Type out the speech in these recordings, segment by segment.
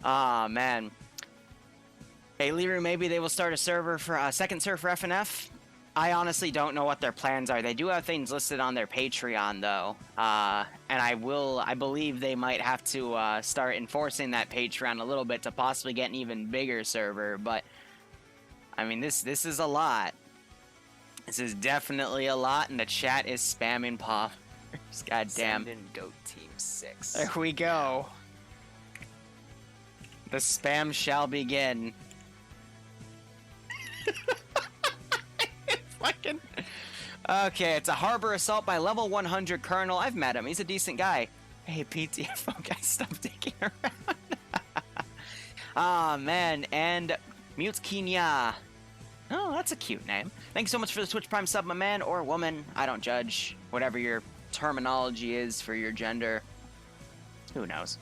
Ah, man. Hey, Liru, maybe they will start a server for a second server for FNF. I honestly don't know what their plans are. They do have things listed on their Patreon, though. And I believe they might have to start enforcing that Patreon a little bit to possibly get an even bigger server. But, I mean, this is a lot. This is definitely a lot, and the chat is spamming pop. God damn. Send in Goat Team 6. There we go. The spam shall begin. Fucking. Okay, it's a harbor assault by level 100 Colonel. I've met him. He's a decent guy. Hey, PTFO guy, stop digging around. Ah, man. And Mute Kenya. Oh, that's a cute name. Thanks so much for the Twitch Prime sub, my man or woman. I don't judge. Whatever your terminology is for your gender. Who knows?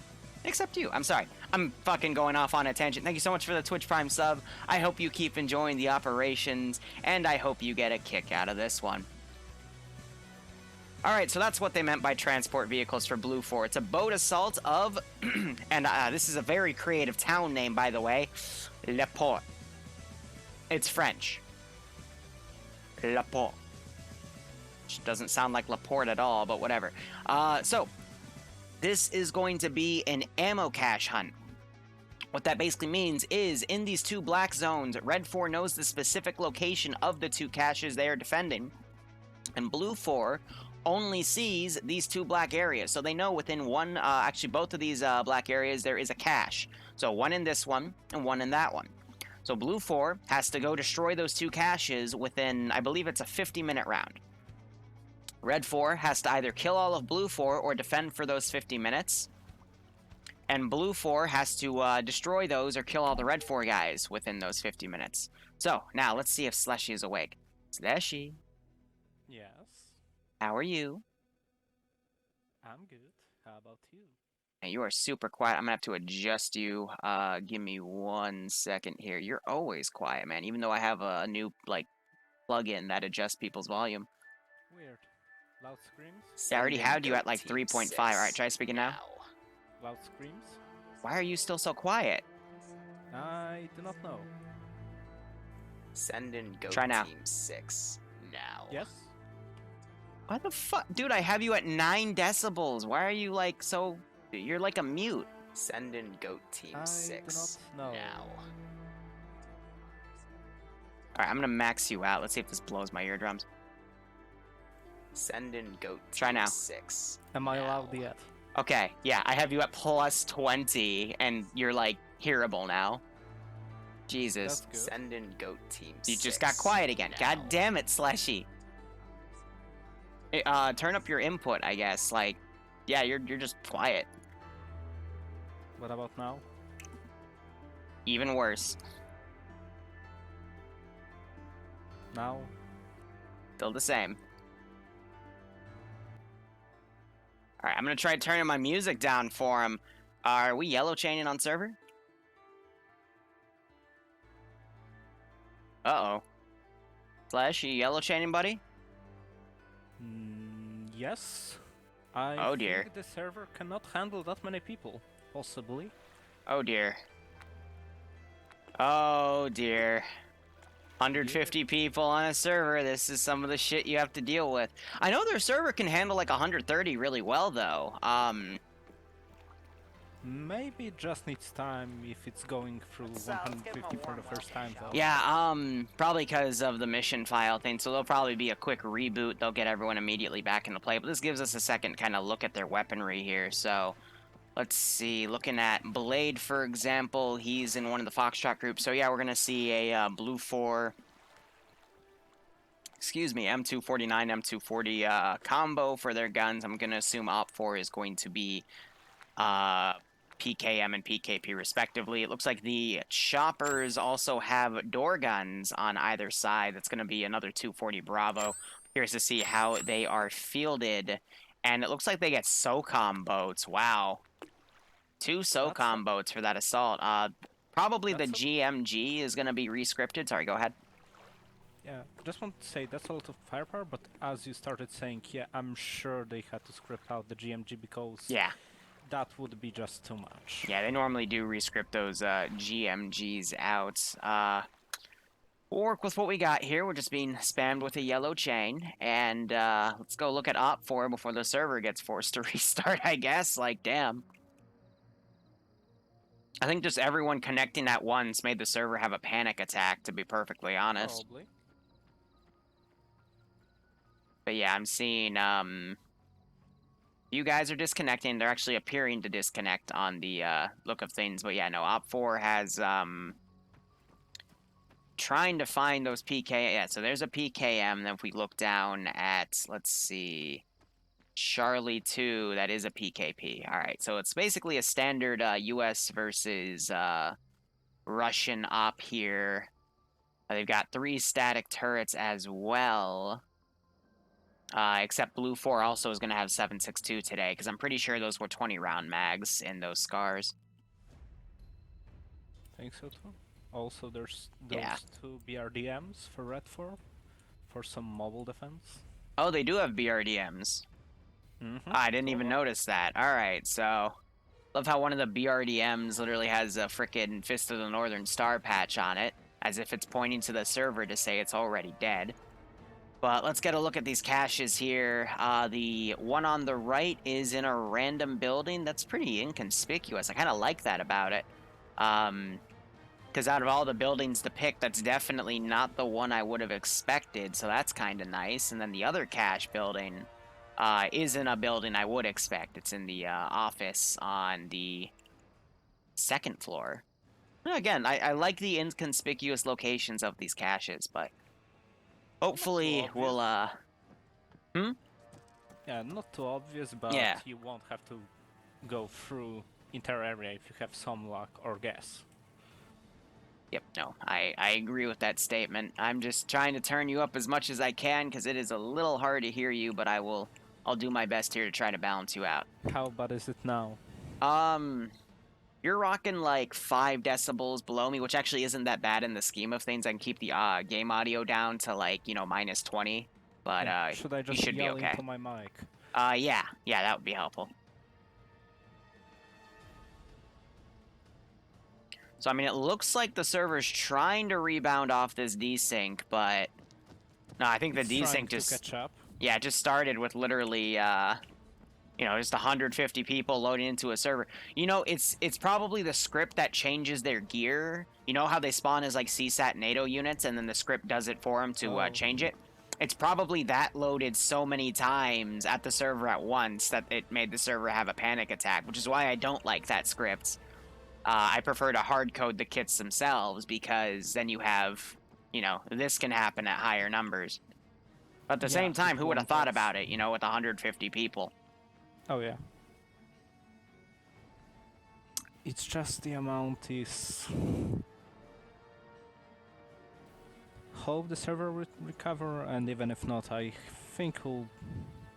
Except you. I'm sorry. I'm fucking going off on a tangent. Thank you so much for the Twitch Prime sub. I hope you keep enjoying the operations, and I hope you get a kick out of this one. Alright, so that's what they meant by transport vehicles for BLUFOR. It's a boat assault of... and this is a very creative town name, by the way. Le Port. It's French. Le Port. Which doesn't sound like Laporte at all, but whatever. So... this is going to be an ammo cache hunt. What that basically means is, in these two black zones, Red 4 knows the specific location of the two caches they are defending, and Blue 4 only sees these two black areas. So they know within one, actually both of these black areas, there is a cache. So one in this one, and one in that one. So Blue 4 has to go destroy those two caches within, I believe it's a 50-minute round. Red 4 has to either kill all of Blue 4 or defend for those 50 minutes. And Blue 4 has to destroy those or kill all the Red 4 guys within those 50 minutes. So, now let's see if Slushy is awake. Slushy. Yes. How are you? I'm good. How about you? And you are super quiet. I'm gonna have to adjust you. Give me 1 second here. You're always quiet, man. Even though I have a new, like, plugin that adjusts people's volume. Weird. Loud screams? I already had you at like 3.5. Alright, try speaking now. Loud screams? Why are you still so quiet? I do not know. Send in Goat Try now. Team 6 now. Yes? Why the fuck? Dude, I have you at 9 decibels. Why are you like so... You're like a mute. Send in Goat Team 6 do not know. now. Alright, I'm gonna max you out. Let's see if this blows my eardrums. Send in Goat Team Try now. 6 Am I now. allowed yet? Okay, yeah, I have you at plus 20, and you're like hearable now. Jesus. That's good. Send in Goat Team 6 You just got quiet again. now. God damn it, Slushy. Turn up your input, I guess. Like, yeah, you're just quiet. What about now? Even worse. Now? Still the same. Alright, I'm gonna try turning my music down for him. Are we yellow chaining on server? Uh-oh. Slash, you yellow chaining, buddy? Yes. I Oh, dear. think the server cannot handle that many people. Possibly. Oh dear. Oh dear. 150 people on a server. This is some of the shit you have to deal with. I know their server can handle like 130 really well though. Maybe it just needs time if it's going through 150 for the first time though. Yeah, probably because of the mission file thing. So there'll probably be a quick reboot. They'll get everyone immediately back into play. But this gives us a second kind of look at their weaponry here. So let's see. Looking at Blade, for example, he's in one of the Foxtrot groups. So yeah, we're gonna see a BLUFOR. Excuse me, M249, M240 combo for their guns. I'm gonna assume OPFOR is going to be PKM and PKP respectively. It looks like the choppers also have door guns on either side. That's going to be another 240 Bravo. Curious to see how they are fielded. And it looks like they get SOCOM boats. Wow. 2 SOCOM boats for that assault. Probably the GMG is going to be rescripted. Sorry, go ahead. Yeah, just want to say that's a lot of firepower, but as you started saying, yeah, I'm sure they had to script out the GMG because Yeah. that would be just too much. Yeah, they normally do rescript those GMGs out. We'll work with what we got here. We're just being spammed with a yellow chain. And let's go look at OPFOR before the server gets forced to restart, I guess. Like, damn. I think just everyone connecting at once made the server have a panic attack, to be perfectly honest. Probably. But yeah, I'm seeing, you guys are disconnecting. They're actually appearing to disconnect on the look of things. But yeah, no, OPFOR has, trying to find those PK. Yeah, so there's a PKM. Then if we look down at, let's see, Charlie 2, that is a PKP. All right, so it's basically a standard U.S. versus Russian op here. They've got 3 static turrets as well. Except BLUFOR also is going to have 7.62 today, because I'm pretty sure those were 20-round mags in those scars. Think so too. Also, there's those Yeah. 2 BRDMs for Redford for some mobile defense. Oh, they do have BRDMs. Mm-hmm. I didn't even notice that. All right, so love how one of the BRDMs literally has a frickin' Fist of the Northern Star patch on it, as if it's pointing to the server to say it's already dead. But let's get a look at these caches here. The one on the right is in a random building. That's pretty inconspicuous. I kind of like that about it. Because out of all the buildings to pick, that's definitely not the one I would have expected, so that's kind of nice. And then the other cache building isn't a building I would expect. It's in the office on the 2nd floor. Again, I like the inconspicuous locations of these caches, but hopefully we'll, Yeah, not too obvious, but Yeah. you won't have to go through entire area if you have some luck or guess. Yep, no, I agree with that statement. I'm just trying to turn you up as much as I can, because it is a little hard to hear you, but I'll do my best here to try to balance you out. How bad is it now? You're rocking like 5 decibels below me, which actually isn't that bad in the scheme of things. I can keep the game audio down to like, you know, minus 20, but Should I you just should be yell okay. into my mic? Yeah, that would be helpful. So, I mean, it looks like the server's trying to rebound off this desync, but no, I think the It's trying desync to just, catch up. yeah, it just started with literally, you know, just 150 people loading into a server. You know, it's probably the script that changes their gear. You know how they spawn as like CSAT NATO units, and then the script does it for them to change it? It's probably that loaded so many times at the server at once that it made the server have a panic attack, which is why I don't like that script. I prefer to hard code the kits themselves, because then you have, you know, this can happen at higher numbers. But at the same time, who would have thought about it, you know, with 150 people? Oh yeah. It's just the amount is... Hope the server will recover, and even if not, I think we'll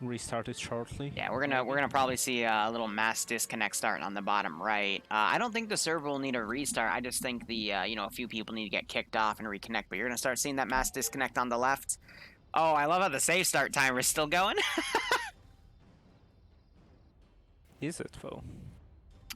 restart it shortly. Yeah, we're gonna probably see a little mass disconnect starting on the bottom right. I don't think the server will need a restart. I just think the you know, a few people need to get kicked off and reconnect. But you're gonna start seeing that mass disconnect on the left. Oh, I love how the save start timer is still going. Is it though?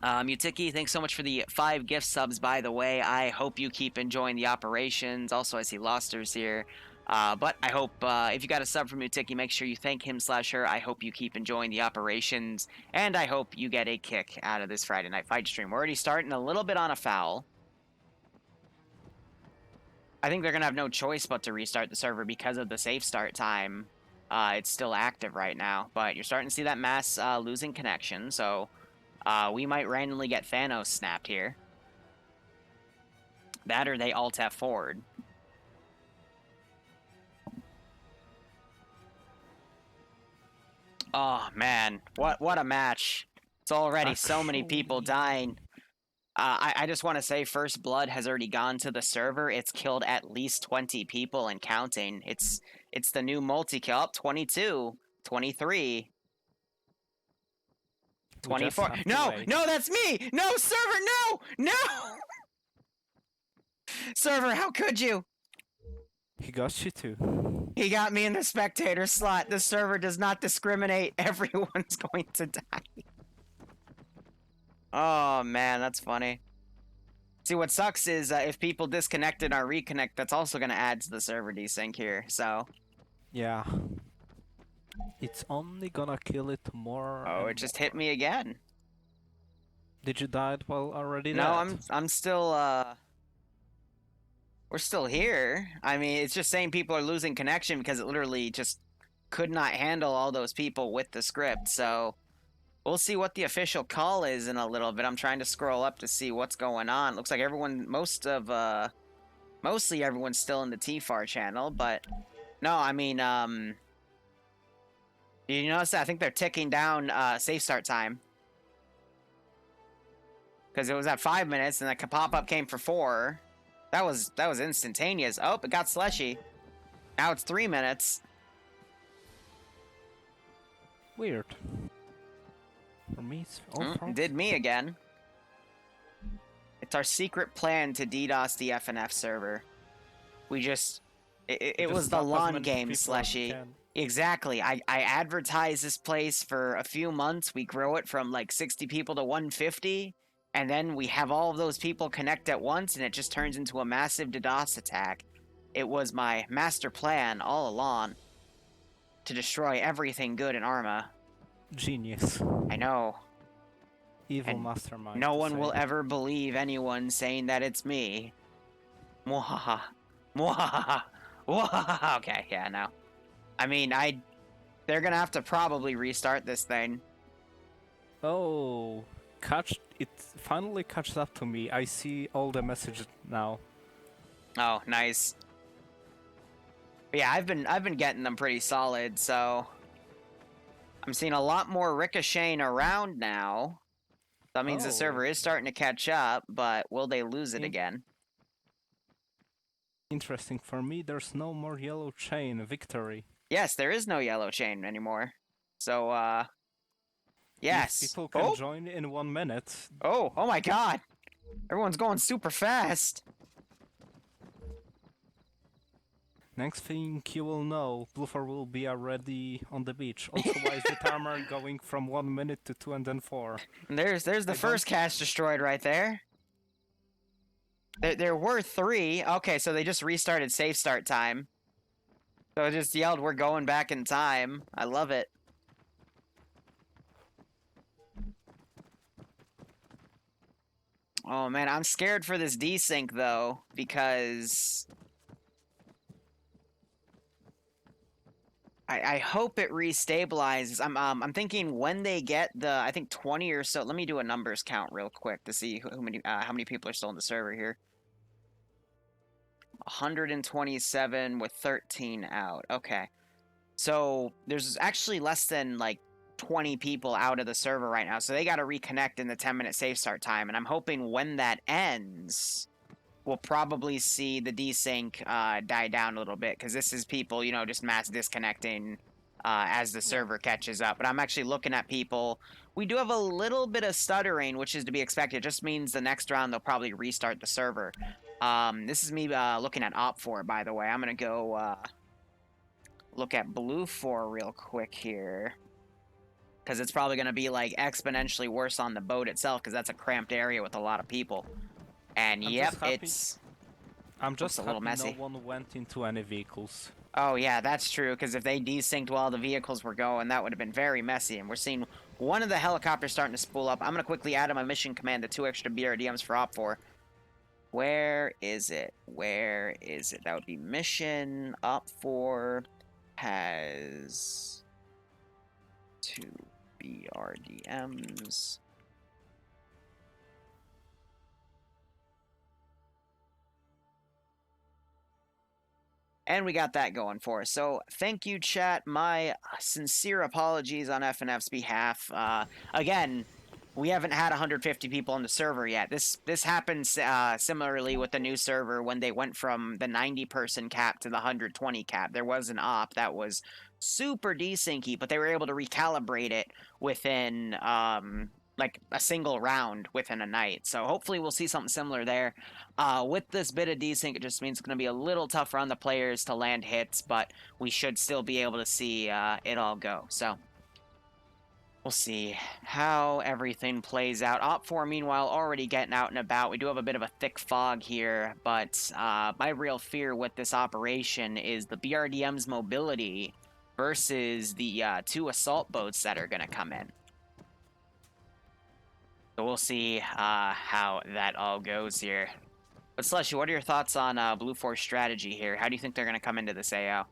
Mutiki, thanks so much for the 5 gift subs, by the way. I hope you keep enjoying the operations. Also, I see Losters here. But I hope, if you got a sub from Mutiki, make sure you thank him/her. I hope you keep enjoying the operations, and I hope you get a kick out of this Friday Night Fight stream. We're already starting a little bit on a foul. I think they're going to have no choice but to restart the server because of the safe start time. It's still active right now, but you're starting to see that mass losing connection, so we might randomly get Thanos snapped here. That or they alt-F forward. Oh, man. What a match. It's already so many people dying. I just want to say First Blood has already gone to the server. It's killed at least 20 people and counting. It's the new multi-kill. Up 22, 23, 24. No, that's me. No, server, no. Server, how could you? He got you too. He got me in the spectator slot. The server does not discriminate. Everyone's going to die. Oh man, that's funny. See, what sucks is if people disconnected or reconnect, that's also going to add to the server desync here. So, Yeah. It's only gonna kill it more. oh, and it just more. hit me again. Did you die while already No, dead? I'm still we're still here. I mean, it's just saying people are losing connection because it literally just could not handle all those people with the script. So, we'll see what the official call is in a little bit. I'm trying to scroll up to see what's going on. Looks like mostly everyone's still in the TFAR channel, but no, I mean, you notice that? I think they're ticking down safe start time. Because it was at 5 minutes and the pop-up came for 4. That was instantaneous. Oh, it got slushy. Now it's 3 minutes. Weird. For me, it's all Did me again. It's our secret plan to DDoS the FNF server. We just... It was the lawn game, Slushy. Exactly. I advertise this place for a few months. We grow it from like 60 people to 150. And then we have all of those people connect at once, and it just turns into a massive DDoS attack. It was my master plan all along to destroy everything good in Arma. Genius. I know. Evil And mastermind. no one will ever believe anyone saying that it's me. Mwahaha. Mwahaha. Mwahaha. Okay, yeah, no. I mean, they're gonna have to probably restart this thing. Oh, it finally catches up to me. I see all the messages now. Oh, nice. But yeah, I've been getting them pretty solid, so I'm seeing a lot more ricocheting around now. That means the server is starting to catch up, but will they lose it again? Interesting. For me, there's no more yellow chain. Victory. Yes, there is no yellow chain anymore. So, yes. If people can join in 1 minute. Oh my god! Everyone's going super fast! Next thing you will know, BLUFOR will be already on the beach. Also, why is the timer going from 1 minute to 2 and then 4? And there's the first cache destroyed right there. There were 3. Okay, so they just restarted safe start time. So it just yelled, "We're going back in time." I love it. Oh man, I'm scared for this desync though, because I hope it restabilizes. I'm thinking when they get the, I think 20 or so. Let me do a numbers count real quick to see how many people are still in the server here. 127 with 13 out. Okay. So there's actually less than like 20 people out of the server right now. So they got to reconnect in the 10-minute safe start time. And I'm hoping when that ends, we'll probably see the desync die down a little bit. Because this is people, you know, just mass disconnecting as the server catches up. But I'm actually looking at people. We do have a little bit of stuttering, which is to be expected. It just means the next round they'll probably restart the server. This is me looking at OPFOR, by the way. I'm going to go look at BLUFOR real quick here. Because it's probably going to be, like, exponentially worse on the boat itself, because that's a cramped area with a lot of people. And, I'm just a little messy. No one went into any vehicles. Oh, yeah, that's true, because if they desynced while the vehicles were going, that would have been very messy. And we're seeing one of the helicopters starting to spool up. I'm going to quickly add in my mission command to 2 extra BRDMs for OPFOR. Where is it? Where is it? That would be mission. OPFOR has 2 BRDMs. And we got that going for us. So thank you, chat. My sincere apologies on FNF's behalf. Again, we haven't had 150 people on the server yet. This happens similarly with the new server when they went from the 90-person cap to the 120 cap. There was an op that was super desyncy, but they were able to recalibrate it within like a single round within a night. So hopefully we'll see something similar there. With this bit of desync, it just means it's going to be a little tougher on the players to land hits, but we should still be able to see it all go. So We'll see how everything plays out. OPFOR, meanwhile, already getting out and about. We do have a bit of a thick fog here, but my real fear with this operation is the BRDM's mobility versus the 2 assault boats that are going to come in. So we'll see how that all goes here. But Slushy, what are your thoughts on BLUFOR's strategy here? How do you think they're going to come into this AO?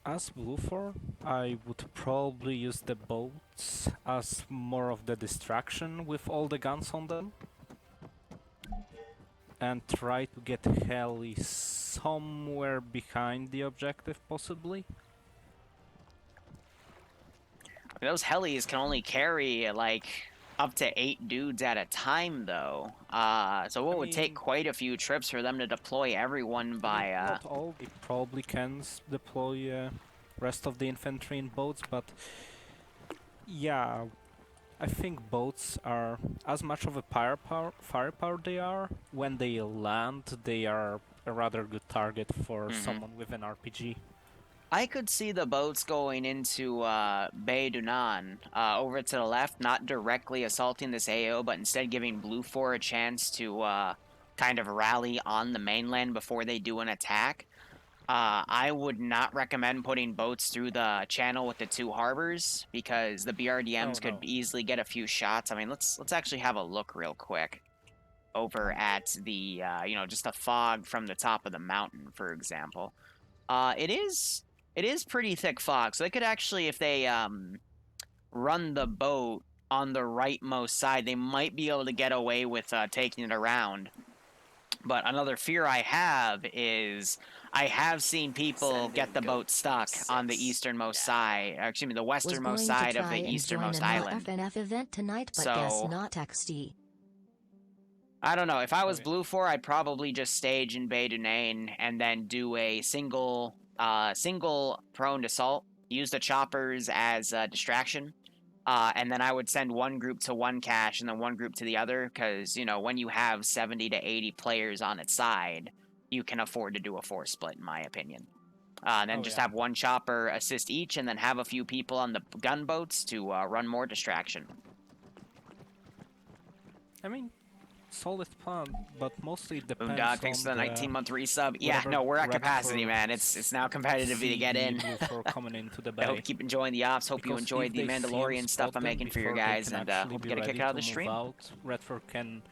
As BLUFOR, I would probably use the boats as more of the distraction with all the guns on them. And try to get heli somewhere behind the objective, possibly. I mean, those helis can only carry, like, up to 8 dudes at a time, though. So it would take quite a few trips for them to deploy everyone by... Not all. They probably can deploy rest of the infantry in boats, but... Yeah, I think boats are as much of a firepower they are. When they land, they are a rather good target for someone with an RPG. I could see the boats going into Bay Dunan over to the left, not directly assaulting this AO, but instead giving BLUFOR a chance to kind of rally on the mainland before they do an attack. I would not recommend putting boats through the channel with the 2 harbors, because the BRDMs could easily get a few shots. I mean, let's actually have a look real quick over at the, you know, just the fog from the top of the mountain, for example. It is pretty thick fog, so they could actually, if they run the boat on the rightmost side, they might be able to get away with taking it around. But another fear I have is I have seen people get the boat stuck on the easternmost side, excuse me, the westernmost side of the easternmost island. Event tonight, but So, guess not XD. I don't know. If I was BLUFOR, I'd probably just stage in Bay Dunan and then do a single prone assault, use the choppers as a distraction, and then I would send one group to one cache and then one group to the other, because, you know, when you have 70 to 80 players on its side, you can afford to do a 4 split, in my opinion. And then just have one chopper assist each, and then have a few people on the gunboats to run more distraction. I mean, solid plan, but mostly it depends Boondog, thanks on for the 19-month resub. Yeah, no, we're at capacity, man. It's now competitive to get in. Coming into the I hope you keep enjoying the ops. Hope you enjoyed the Mandalorian stuff I'm making for your guys, and hope you get a kick out of the stream. Redford can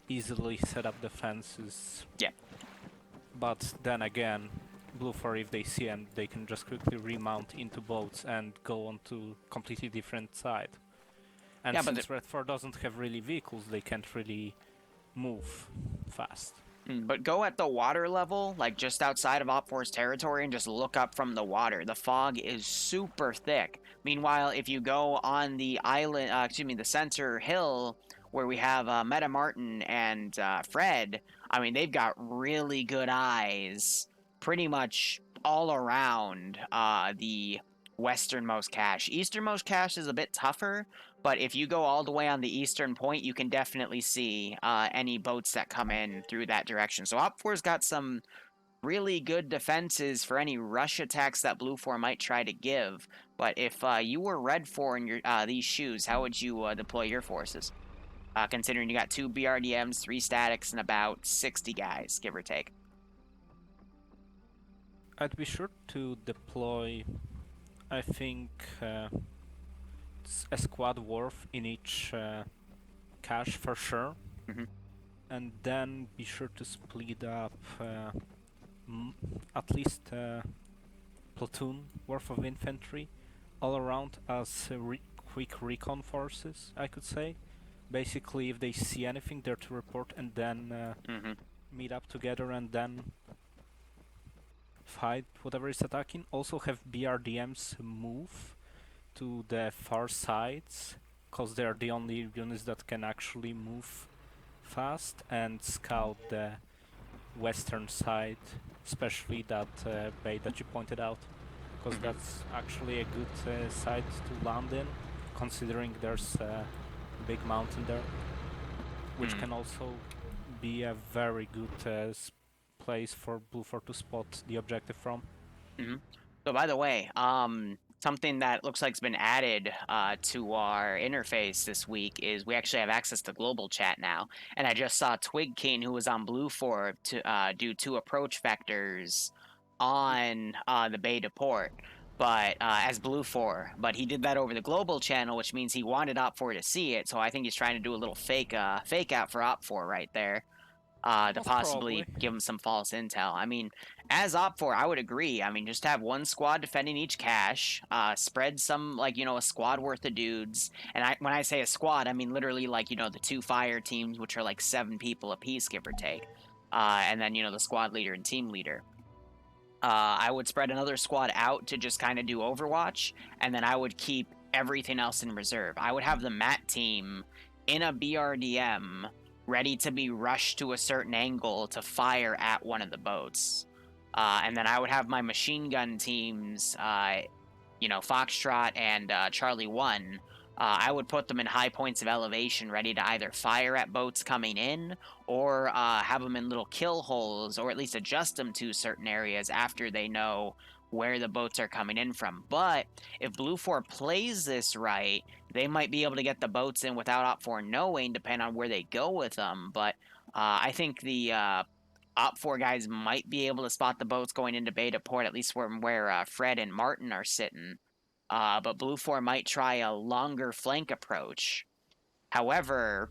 easily set up defenses. Yeah. But then again, BLUFOR, if they see him, they can just quickly remount into boats and go on to completely different side. And yeah, since Redford doesn't have really vehicles, they can't really move fast. But go at the water level, like just outside of OPFOR's territory, and just look up from the water. The fog is super thick. Meanwhile, if you go on the island, the center hill, where we have Meta Martin and Fred, I mean, they've got really good eyes pretty much all around the westernmost cache. Easternmost cache is a bit tougher, but if you go all the way on the eastern point, you can definitely see any boats that come in through that direction. So OPFOR's got some really good defenses for any rush attacks that BLUFOR might try to give. But if you were Red4 in your these shoes, how would you deploy your forces? Considering you got 2 BRDMs, 3 statics, and about 60 guys, give or take. I'd be sure to deploy, I think, a squad worth in each cache for sure. And then be sure to split up at least a platoon worth of infantry all around as quick recon forces, I could say. Basically, if they see anything, they're to report, and then meet up together and then fight whatever is attacking. Also have BRDMs move to the far sides, because they're the only units that can actually move fast, and scout the western side, especially that bay that you pointed out, because that's actually a good side to land in, considering there's big mountain there, which can also be a very good place for BLUFOR to spot the objective from. So by the way, something that looks like has been added to our interface this week is we actually have access to global chat now. And I just saw Twig King, who was on BLUFOR, to do 2 approach vectors on the Bay de Port, but as BLUFOR. But he did that over the global channel, which means he wanted OPFOR to see it. So I think he's trying to do a little fake out for OPFOR right there. To Most possibly probably. give him some false intel. I mean, as OPFOR, I would agree. I mean, just have one squad defending each cache, spread some, like, you know, a squad worth of dudes. And when I say a squad, I mean literally, like, you know, the 2 fire teams, which are like 7 people apiece, give or take. And then, you know, the squad leader and team leader. I would spread another squad out to just kind of do Overwatch, and then I would keep everything else in reserve. I would have the MAT team in a BRDM ready to be rushed to a certain angle to fire at one of the boats. And then I would have my machine gun teams, you know, Foxtrot and Charlie 1, I would put them in high points of elevation ready to either fire at boats coming in or have them in little kill holes, or at least adjust them to certain areas after they know where the boats are coming in from. But if BLUFOR plays this right, they might be able to get the boats in without OPFOR knowing, depending on where they go with them. But I think the OPFOR guys might be able to spot the boats going into Bay de Port, at least from where Fred and Martin are sitting. But BLUFOR might try a longer flank approach. However,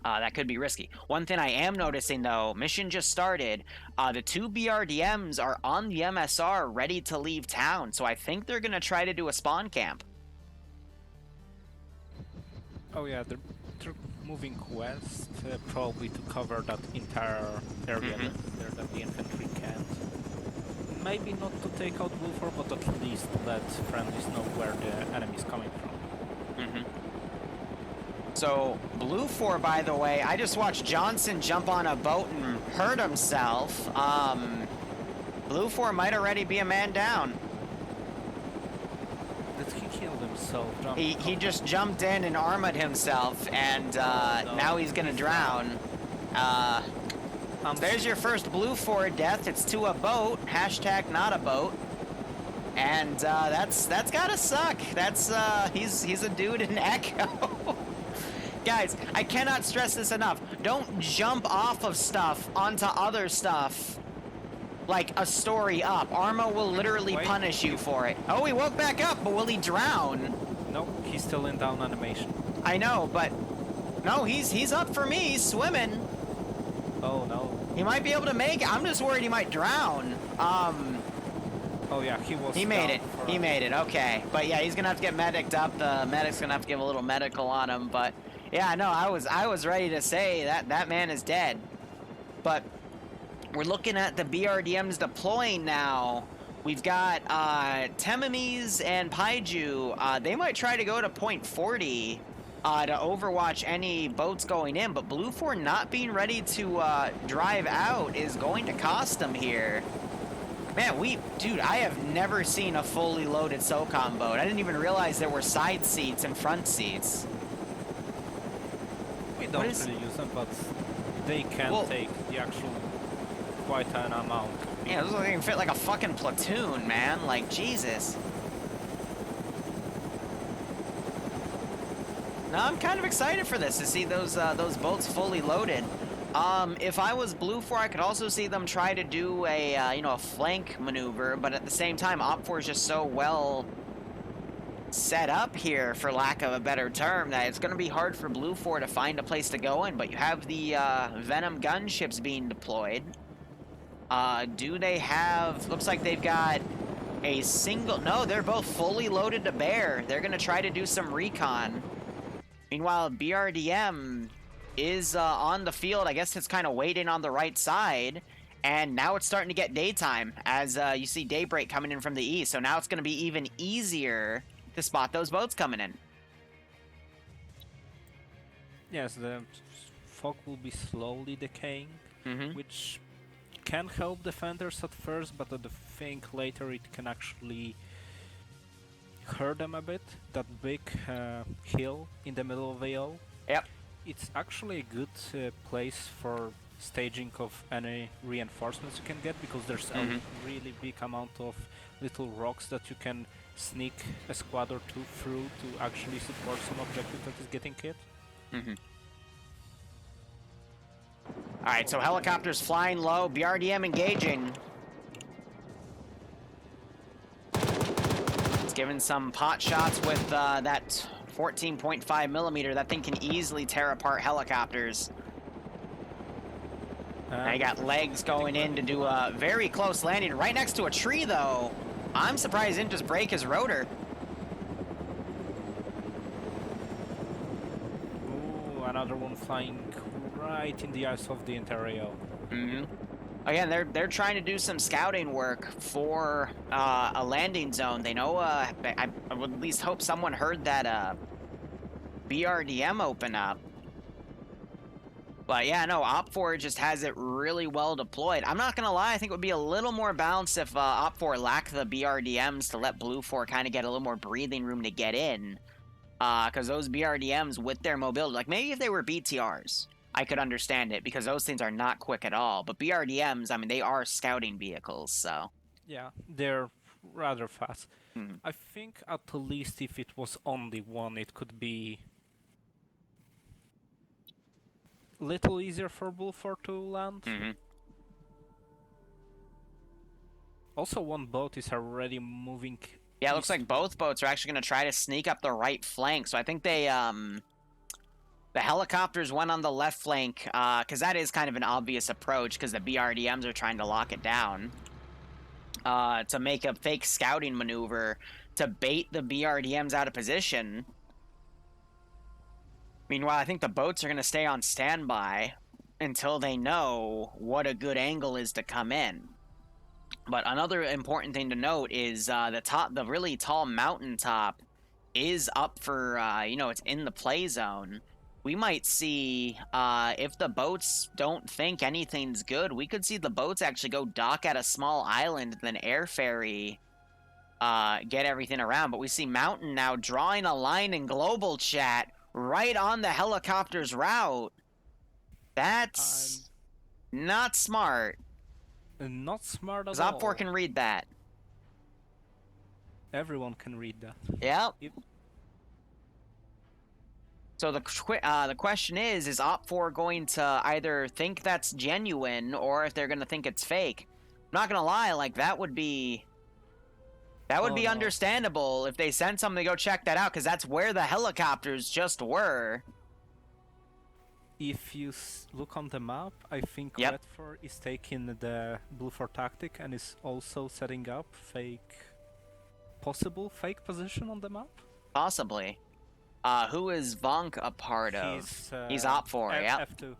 that could be risky. One thing I am noticing, though, mission just started. The 2 BRDMs are on the MSR ready to leave town, so I think they're going to try to do a spawn camp. Oh yeah, they're moving west, probably to cover that entire area that the infantry can't. Maybe not to take out BLUFOR, but at least let friendlies know where the enemy's coming from. So, BLUFOR, by the way, I just watched Johnson jump on a boat and hurt himself. BLUFOR might already be a man down. Did he kill himself? He just jumped in and armored himself, and now he's gonna drown. There's your first BLUFOR death. It's to a boat. Hashtag not a boat. And that's gotta suck. That's he's a dude in Echo. Guys, I cannot stress this enough. Don't jump off of stuff onto other stuff like a story up. Arma will literally punish you for it. Oh, he woke back up, but will he drown? No, he's still in down animation. I know, but no, he's up for me. He's swimming. Oh no. He might be able to make it. I'm just worried he might drown. Oh yeah, he was. He made it. He made it. Okay, but yeah, he's gonna have to get mediced up. The medic's gonna have to give a little medical on him. But yeah, no, I was ready to say that man is dead. But we're looking at the BRDMs deploying now. We've got Tememes and Paiju. They might try to go to point 40 to overwatch any boats going in, but BLUFOR not being ready to drive out is going to cost them here. Man, dude, I have never seen a fully loaded SOCOM boat. I didn't even realize there were side seats and front seats. We don't really use them, but they can take the actual quite an amount. Yeah, those things can fit like a fucking platoon, man. Like, Jesus. No, I'm kind of excited for this, to see those boats fully loaded. If I was BLUFOR, I could also see them try to do a a flank maneuver, but at the same time, OPFOR is just so well set up here, for lack of a better term, that it's going to be hard for BLUFOR to find a place to go in. But you have the Venom gunships being deployed. Do they have? Looks like they've got a single. No, they're both fully loaded to bear. They're going to try to do some recon. Meanwhile, BRDM is on the field. I guess it's kind of waiting on the right side. And now it's starting to get daytime as you see daybreak coming in from the east. So now it's going to be even easier to spot those boats coming in. Yes, the fog will be slowly decaying, which can help defenders at first, but I think later it can actually hurt them a bit. That big hill in the middle of the O. Yep. It's actually a good place for staging of any reinforcements you can get, because there's a really big amount of little rocks that you can sneak a squad or two through to actually support some objective that is getting hit. Alright, so helicopters flying low, BRDM engaging. It's giving some pot shots with that 14.5 millimeter. That thing can easily tear apart helicopters. Now you got legs going in to do a very close landing right next to a tree, though. I'm surprised he didn't just break his rotor. Ooh, another one flying right in the eyes of the Ontario. Again, they're trying to do some scouting work for a landing zone. They know, I would at least hope someone heard that BRDM open up. But yeah, no, OPFOR just has it really well deployed. I'm not gonna lie, I think it would be a little more balanced if OPFOR lacked the BRDMs to let BLUFOR kind of get a little more breathing room to get in. Because those BRDMs with their mobility, like maybe if they were BTRs, I could understand it because those things are not quick at all. But BRDMs, I mean, they are scouting vehicles, so. Yeah, they're rather fast. I think at least if it was only one, it could be a little easier for BLUFOR to land. Also, one boat is already moving. Yeah, it looks like both boats are actually going to try to sneak up the right flank. So I think they, the helicopters went on the left flank, because that is kind of an obvious approach, because the BRDMs are trying to lock it down. To make a fake scouting maneuver to bait the BRDMs out of position. Meanwhile, I think the boats are going to stay on standby until they know what a good angle is to come in. But another important thing to note is the really tall mountaintop is up for, it's in the play zone. We might see, if the boats don't think anything's good, we could see the boats actually go dock at a small island, then air ferry, get everything around. But we see Mountain now drawing a line in global chat right on the helicopter's route. That's not smart. Not smart at Because all. OPFOR can read that. Everyone can read that. Yep. So the question is OPFOR going to either think that's genuine or if they're going to think it's fake? I'm not going to lie, like that would be understandable if they sent something to go check that out, because that's where the helicopters just were. If you look on the map, I think Yep. Redford is taking the BLUFOR tactic and is also setting up possible fake position on the map. Possibly. Who is Vonk a part of? He's OPFOR, yeah. F2.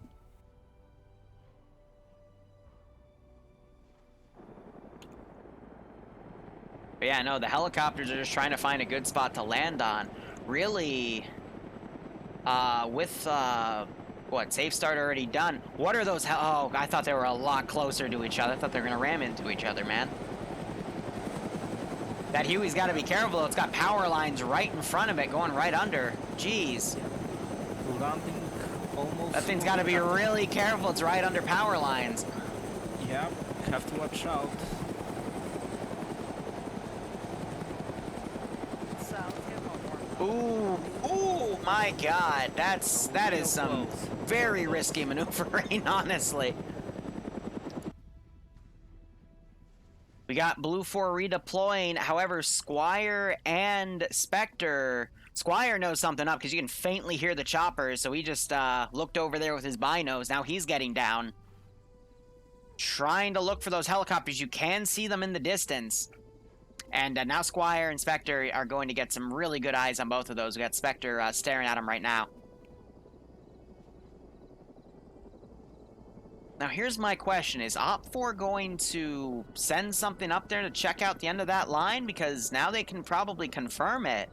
But yeah, no, the helicopters are just trying to find a good spot to land on. Really, with, safe start already done. What are those oh, I thought they were a lot closer to each other. I thought they were going to ram into each other, man. That Huey's got to be careful, though. It's got power lines right in front of it, going right under. Jeez. Landing almost. That thing's got to be really careful. It's right under power lines. Yeah, have to watch out. Ooh, my God. That is some very risky maneuvering, honestly. We got BLUFOR redeploying. However, Squire and Spectre. Squire knows something up because you can faintly hear the choppers, so he just looked over there with his binos. Now he's getting down. Trying to look for those helicopters. You can see them in the distance. And now Squire and Spectre are going to get some really good eyes on both of those. We got Spectre staring at him right now. Now here's my question. Is OPFOR going to send something up there to check out the end of that line? Because now they can probably confirm it.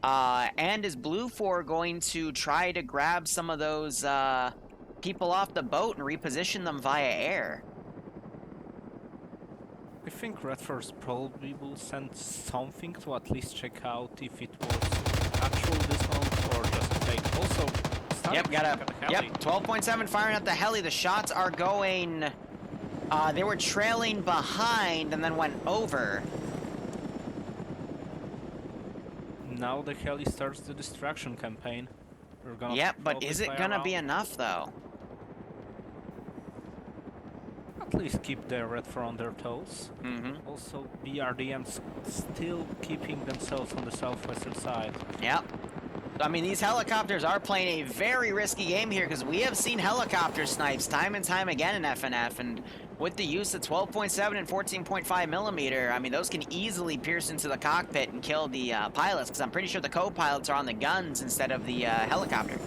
And is BLUFOR going to try to grab some of those people off the boat and reposition them via air? I think Redford probably will send something to at least check out if it was actual dismount or just a fake. Also, Yep, 12.7 firing at the heli. The shots are going. They were trailing behind and then went over. now the heli starts the distraction campaign. We're gonna Yep, but probably is it fly gonna be around. enough though? At least keep the Red 4 on their toes. Mm-hmm. Also, BRDMs still keeping themselves on the southwestern side. Yep. I mean, these helicopters are playing a very risky game here because we have seen helicopter snipes time and time again in FNF, and with the use of 12.7 and 14.5 millimeter, I mean, those can easily pierce into the cockpit and kill the pilots, because I'm pretty sure the co-pilots are on the guns instead of the helicopter.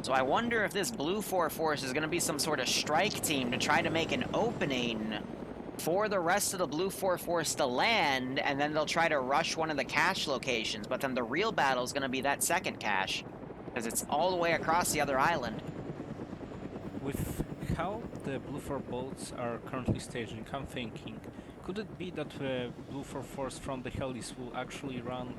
So I wonder if this BLUFOR force is going to be some sort of strike team to try to make an opening for the rest of the BLUFOR force to land, and then they'll try to rush one of the cache locations. But then the real battle is going to be that second cache, because it's all the way across the other island. With how the BLUFOR boats are currently staging, I'm thinking, could it be that the BLUFOR force from the helis will actually run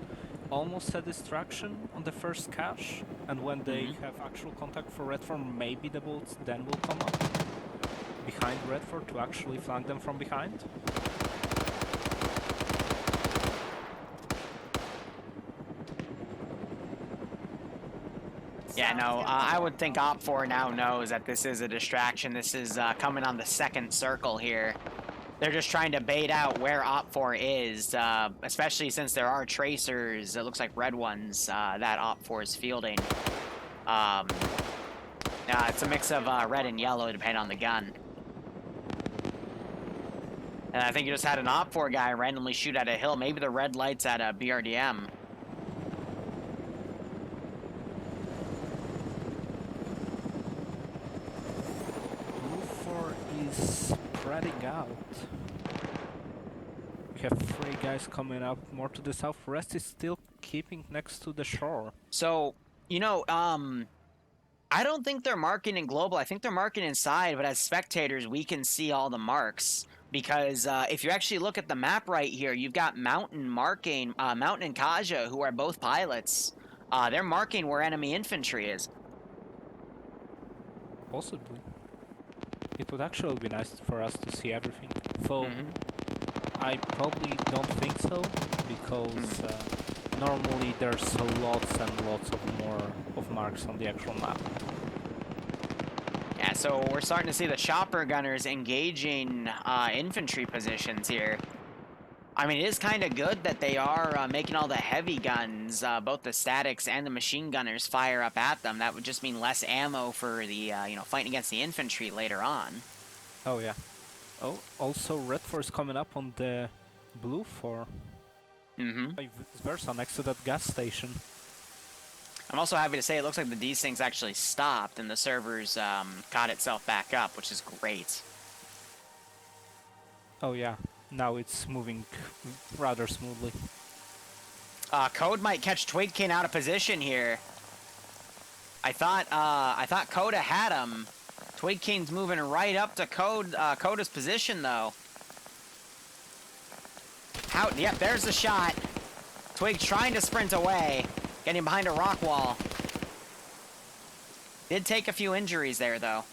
almost a distraction on the first cache, and when they have actual contact for Red 4, maybe the boats then will come up behind Red 4 to actually flank them from behind? Yeah, no, I would think OPFOR now knows that this is a distraction. This is coming on the second circle here. They're just trying to bait out where OPFOR is, especially since there are tracers, it looks like red ones, that OPFOR is fielding. It's a mix of red and yellow depending on the gun. And I think you just had an OPFOR guy randomly shoot at a hill. Maybe the red light's at a BRDM. BLUFOR is spreading out. We have 3 guys coming up more to the south. Rest is still keeping next to the shore. So, you know, I don't think they're marking in global. I think they're marking inside, but as spectators, we can see all the marks. Because if you actually look at the map right here, you've got Mountain marking, Mountain and Kaja, who are both pilots. They're marking where enemy infantry is. Possibly. It would actually be nice for us to see everything. Though I probably don't think so, because normally there's lots and lots of more of marks on the actual map. Yeah, so we're starting to see the chopper gunners engaging infantry positions here. I mean, it is kind of good that they are making all the heavy guns, both the statics and the machine gunners, fire up at them. That would just mean less ammo for the, fighting against the infantry later on. Oh yeah. Oh, also Red 4 is coming up on the BLUFOR. Vice versa, next to that gas station. I'm also happy to say it looks like the Desync's actually stopped and the servers caught itself back up, which is great. Oh yeah, now it's moving rather smoothly. Code might catch Twig King out of position here. I thought Coda had him. Twig King's moving right up to Coda's position though. Yep, there's the shot. Twig trying to sprint away, getting behind a rock wall. Did take a few injuries there though.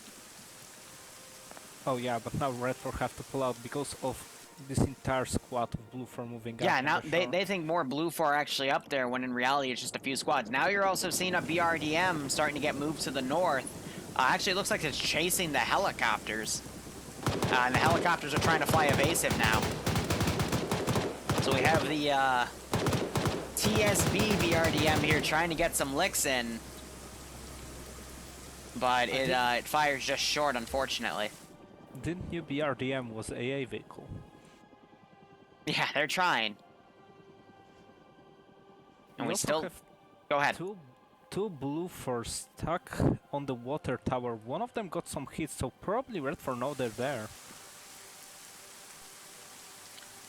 Oh yeah, but now Red 4 have to pull out because of this entire squad of BLUFOR moving up. Yeah, now they think more BLUFOR are actually up there, when in reality it's just a few squads. Now you're also seeing a BRDM starting to get moved to the north. Actually, it looks like it's chasing the helicopters. And the helicopters are trying to fly evasive now. So we have the TSB BRDM here trying to get some licks in. But it fires just short, unfortunately. Didn't new BRDM was AA vehicle? Yeah, they're trying. And we also still... have Go ahead. two BLUFOR stuck on the water tower. One of them got some hits, so probably Red 4 know they're there.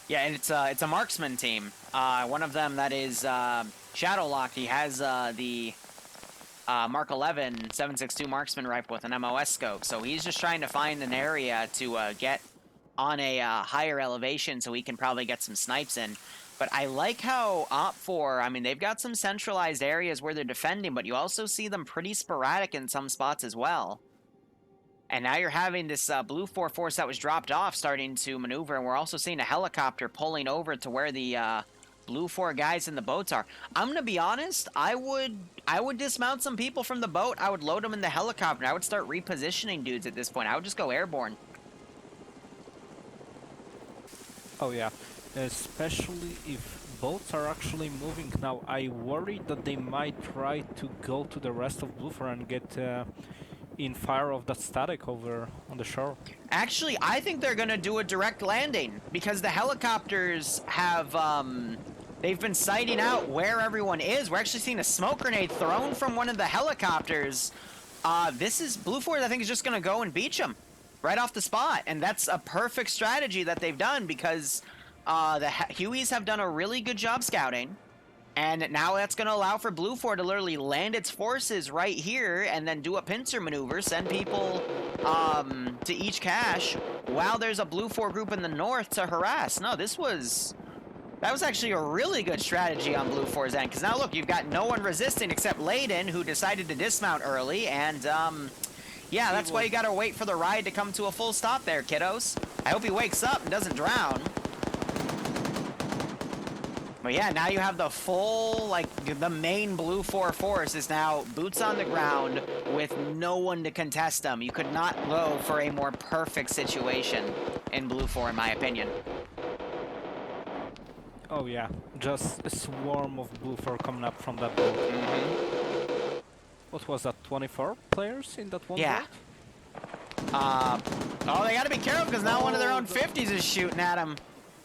Yeah, and it's a marksman team. One of them that is Shadowlock. He has the Mark 11 7.62 marksman rifle with an MOS scope. So he's just trying to find an area to get on a higher elevation so he can probably get some snipes in. But I like how OPFOR, I mean, they've got some centralized areas where they're defending, but you also see them pretty sporadic in some spots as well. And now you're having this BLUFOR force that was dropped off starting to maneuver, and we're also seeing a helicopter pulling over to where the BLUFOR guys in the boats are. I'm gonna be honest, I would dismount some people from the boat. I would load them in the helicopter. I would start repositioning dudes at this point. I would just go airborne. Oh yeah, especially if boats are actually moving now. I worry that they might try to go to the rest of BLUFOR and get in fire of that static over on the shore. Actually, I think they're gonna do a direct landing because the helicopters have they've been sighting out where everyone is. We're actually seeing a smoke grenade thrown from one of the helicopters. This is BLUFOR, I think, is just gonna go and beach them right off the spot, and that's a perfect strategy that they've done because the Hueys have done a really good job scouting, and now that's going to allow for BLUFOR to literally land its forces right here and then do a pincer maneuver, send people to each cache while there's a BLUFOR group in the north to harass. No, that was actually a really good strategy on BLUFOR's end, because now look, you've got no one resisting except Layden, who decided to dismount early, and yeah, that's why you gotta wait for the ride to come to a full stop there, kiddos. I hope he wakes up and doesn't drown. But yeah, now you have the full, like, the main BLUFOR force is now boots on the ground with no one to contest them. You could not go for a more perfect situation in BLUFOR, in my opinion. Oh yeah, just a swarm of BLUFOR coming up from that boat. What was that, 24 players in that one Yeah. boat? Oh, they gotta be careful because now one of their own 50s is shooting at them.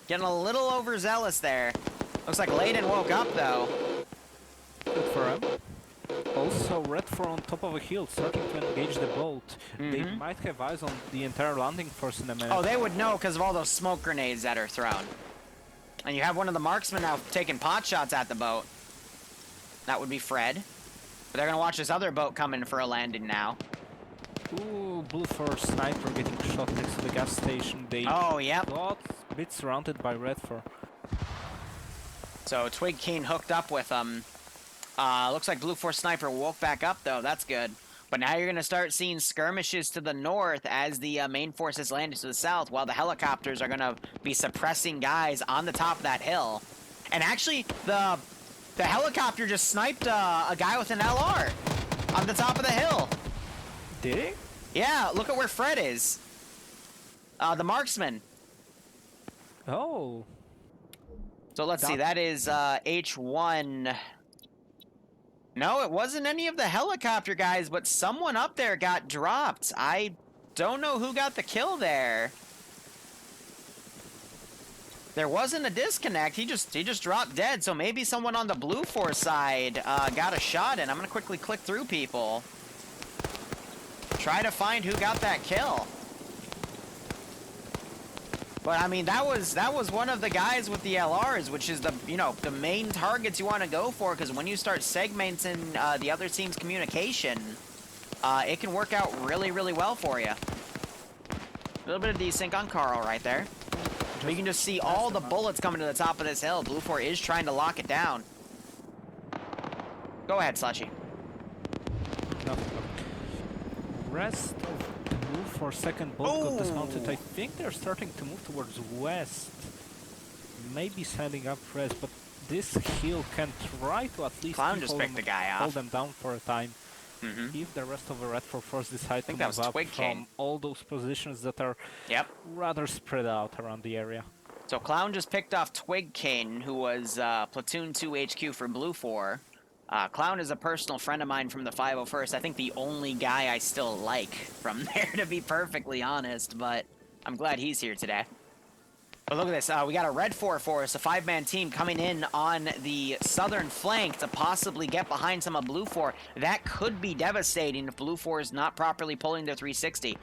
Getting a little overzealous there. Looks like Layden woke up, though. Good for him. Also, RedFor on top of a hill, starting to engage the boat. They might have eyes on the entire landing force in a minute. Oh, they would know because of all those smoke grenades that are thrown. And you have one of the marksmen now taking pot shots at the boat. That would be Fred. But they're gonna watch this other boat come in for a landing now. Ooh, BLUFOR sniper getting shot next to the gas station. They Oh, yep. got a bit surrounded by RedFor. So Twig Keen hooked up with them. Looks like BLUFOR sniper woke back up, though. That's good. But now you're going to start seeing skirmishes to the north as the main forces land to the south, while the helicopters are going to be suppressing guys on the top of that hill. And actually, the helicopter just sniped a guy with an LR on the top of the hill. Did he? Yeah, look at where Fred is. The marksman. Oh. So let's see, that is H1. No, it wasn't any of the helicopter guys, but someone up there got dropped. I don't know who got the kill there. There wasn't a disconnect. He just dropped dead. So maybe someone on the BLUFOR side got a shot in. I'm gonna quickly click through people. Try to find who got that kill. But I mean, that was one of the guys with the LRs, which is the main targets you want to go for, because when you start segmenting the other team's communication, it can work out really, really well for you. A little bit of desync on Carl right there. But you can just see all the bullets coming to the top of this hill. BLUFOR is trying to lock it down. Go ahead, Slushy. No. Rest of BLUFOR second boat got dismounted. I think they're starting to move towards west. Maybe sending up res, but this hill can try to at least Clown just picked the guy off. hold them down for a time. If the rest of the RedFor force decide to move up from all those positions that are rather spread out around the area. So Clown just picked off Twig King, who was Platoon 2 HQ for BLUFOR. Clown is a personal friend of mine from the 501st. I think the only guy I still like from there, to be perfectly honest, but I'm glad he's here today. But look at this. We got a RedFor force, a 5-man team coming in on the southern flank to possibly get behind some of BLUFOR. That could be devastating if BLUFOR is not properly pulling their 360.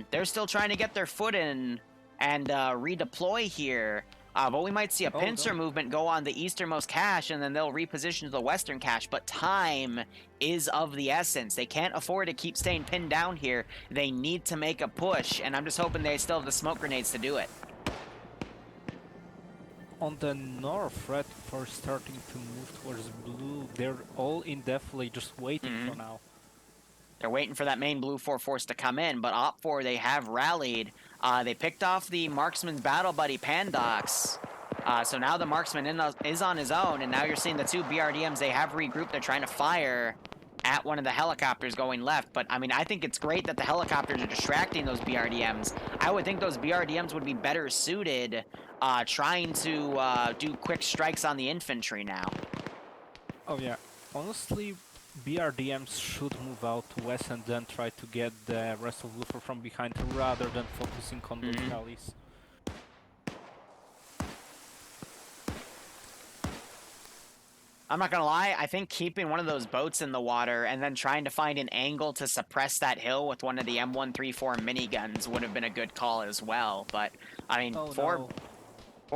They're still trying to get their foot in and redeploy here. But we might see a pincer movement go on the easternmost cache, and then they'll reposition to the western cache. But time is of the essence. They can't afford to keep staying pinned down here. They need to make a push, and I'm just hoping they still have the smoke grenades to do it. On the north, RedFor starting to move towards blue. They're all indefinitely just waiting for now. They're waiting for that main BLUFOR force to come in, but OPFOR, they have rallied. They picked off the marksman's battle buddy, Pandox. So now the marksman is on his own, and now you're seeing the two BRDMs. They have regrouped. They're trying to fire at one of the helicopters going left. But, I mean, I think it's great that the helicopters are distracting those BRDMs. I would think those BRDMs would be better suited trying to do quick strikes on the infantry now. Oh yeah, honestly, BRDMs should move out west and then try to get the rest of BLUFOR from behind rather than focusing on those rallies. I'm not gonna lie, I think keeping one of those boats in the water and then trying to find an angle to suppress that hill with one of the M134 miniguns would have been a good call as well. But, I mean, for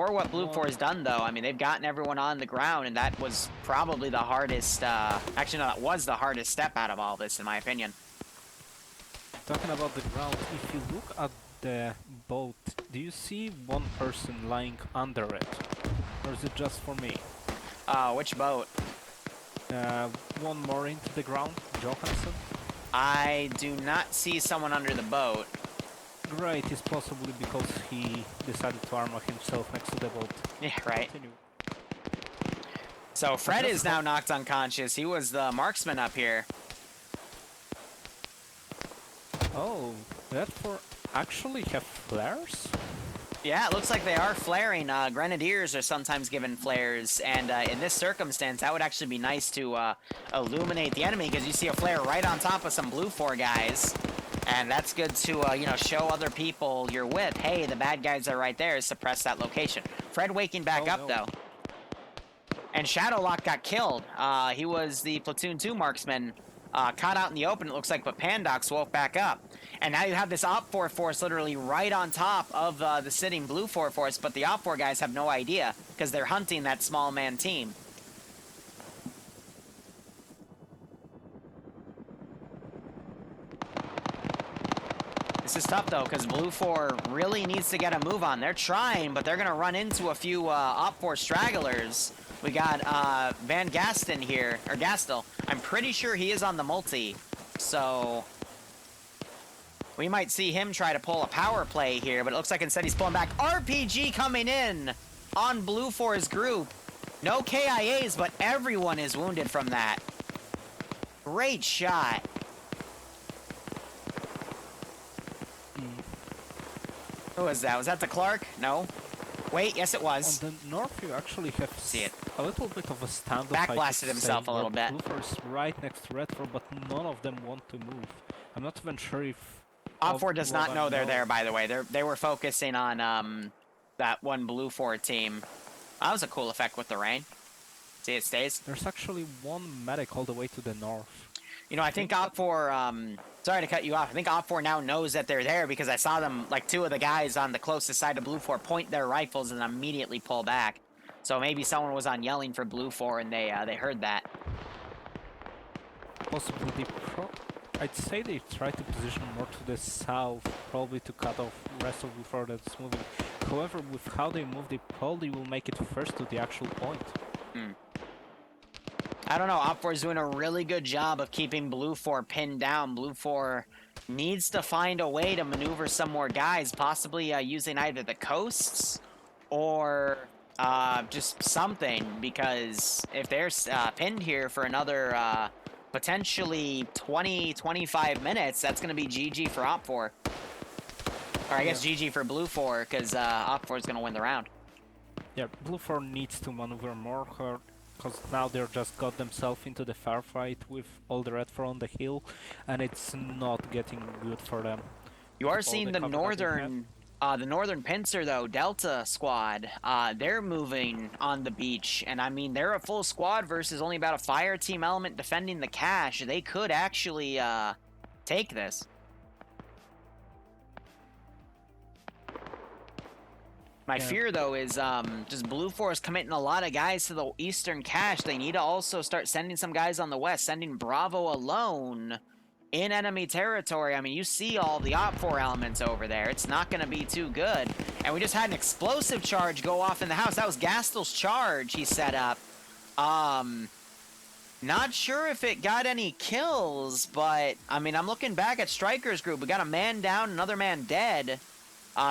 what BLUFOR has done, though, I mean, they've gotten everyone on the ground, and that was probably the hardest, actually, no, that was the hardest step out of all this, in my opinion. Talking about the ground, if you look at the boat, do you see one person lying under it? Or is it just for me? Which boat? One more into the ground, Johansson. I do not see someone under the boat. Great, it's possibly because he decided to armor himself next to the boat. Yeah, right. Continue. So Fred is now knocked unconscious. He was the marksman up here. Oh, that for actually have flares? Yeah, it looks like they are flaring. Grenadiers are sometimes given flares, and in this circumstance, that would actually be nice to illuminate the enemy, because you see a flare right on top of some BLUFOR guys, and that's good to, you know, show other people you're with, hey, the bad guys are right there, suppress that location. Fred waking back up, though. And Shadowlock got killed. He was the Platoon 2 marksman, caught out in the open, it looks like, but Pandox woke back up. And now you have this OPFOR force literally right on top of the sitting BLUFOR force, but the OPFOR guys have no idea, because they're hunting that small man team. This is tough, though, because BLUFOR really needs to get a move on. They're trying, but they're going to run into a few OPFOR stragglers. We got Van Gaston here, or Gastel. I'm pretty sure he is on the multi, so we might see him try to pull a power play here, but it looks like instead he's pulling back. RPG coming in on BLUFOR's group. No KIAs, but everyone is wounded from that. Great shot. Who was that? Was that the Clark? No. Wait, yes it was. On the north you actually have See it. a little bit of a standoff. Backblasted himself a little bit. BLUFOR is right next to Redford, but none of them want to move. I'm not even sure if OPFOR does not know they're there, by the way. They were focusing on that one BLUFOR team. That was a cool effect with the rain. See, it stays. There's actually one medic all the way to the north. You know, I think OPFOR, sorry to cut you off, I think OPFOR now knows that they're there, because I saw them, like, two of the guys on the closest side of BLUFOR point their rifles and immediately pull back. So maybe someone was on yelling for BLUFOR and they heard that. Possibly I'd say they try to position more to the south, probably to cut off the rest of BLUFOR that's moving. However, with how they move, they probably will make it first to the actual point. I don't know, OPFOR is doing a really good job of keeping BLUFOR pinned down. BLUFOR needs to find a way to maneuver some more guys, possibly using either the coasts or just something, because if they're pinned here for another potentially 20-25 minutes, that's going to be GG for OPFOR. Or I guess GG for BLUFOR, because OPFOR is going to win the round. Yeah, BLUFOR needs to maneuver more, because now they're just got themselves into the firefight with all the Redford on the hill, and it's not getting good for them. You are seeing the northern pincer, though, Delta squad. They're moving on the beach, and I mean, they're a full squad versus only about a fire team element defending the cache. They could actually take this. My fear, though, is just BLUFOR is committing a lot of guys to the eastern cache. They need to also start sending some guys on the west. Sending Bravo alone in enemy territory. I mean, you see all the OPFOR elements over there. It's not going to be too good. And we just had an explosive charge go off in the house. That was Gastel's charge he set up. Not sure if it got any kills, but I mean, I'm looking back at Striker's group. We got a man down, another man dead.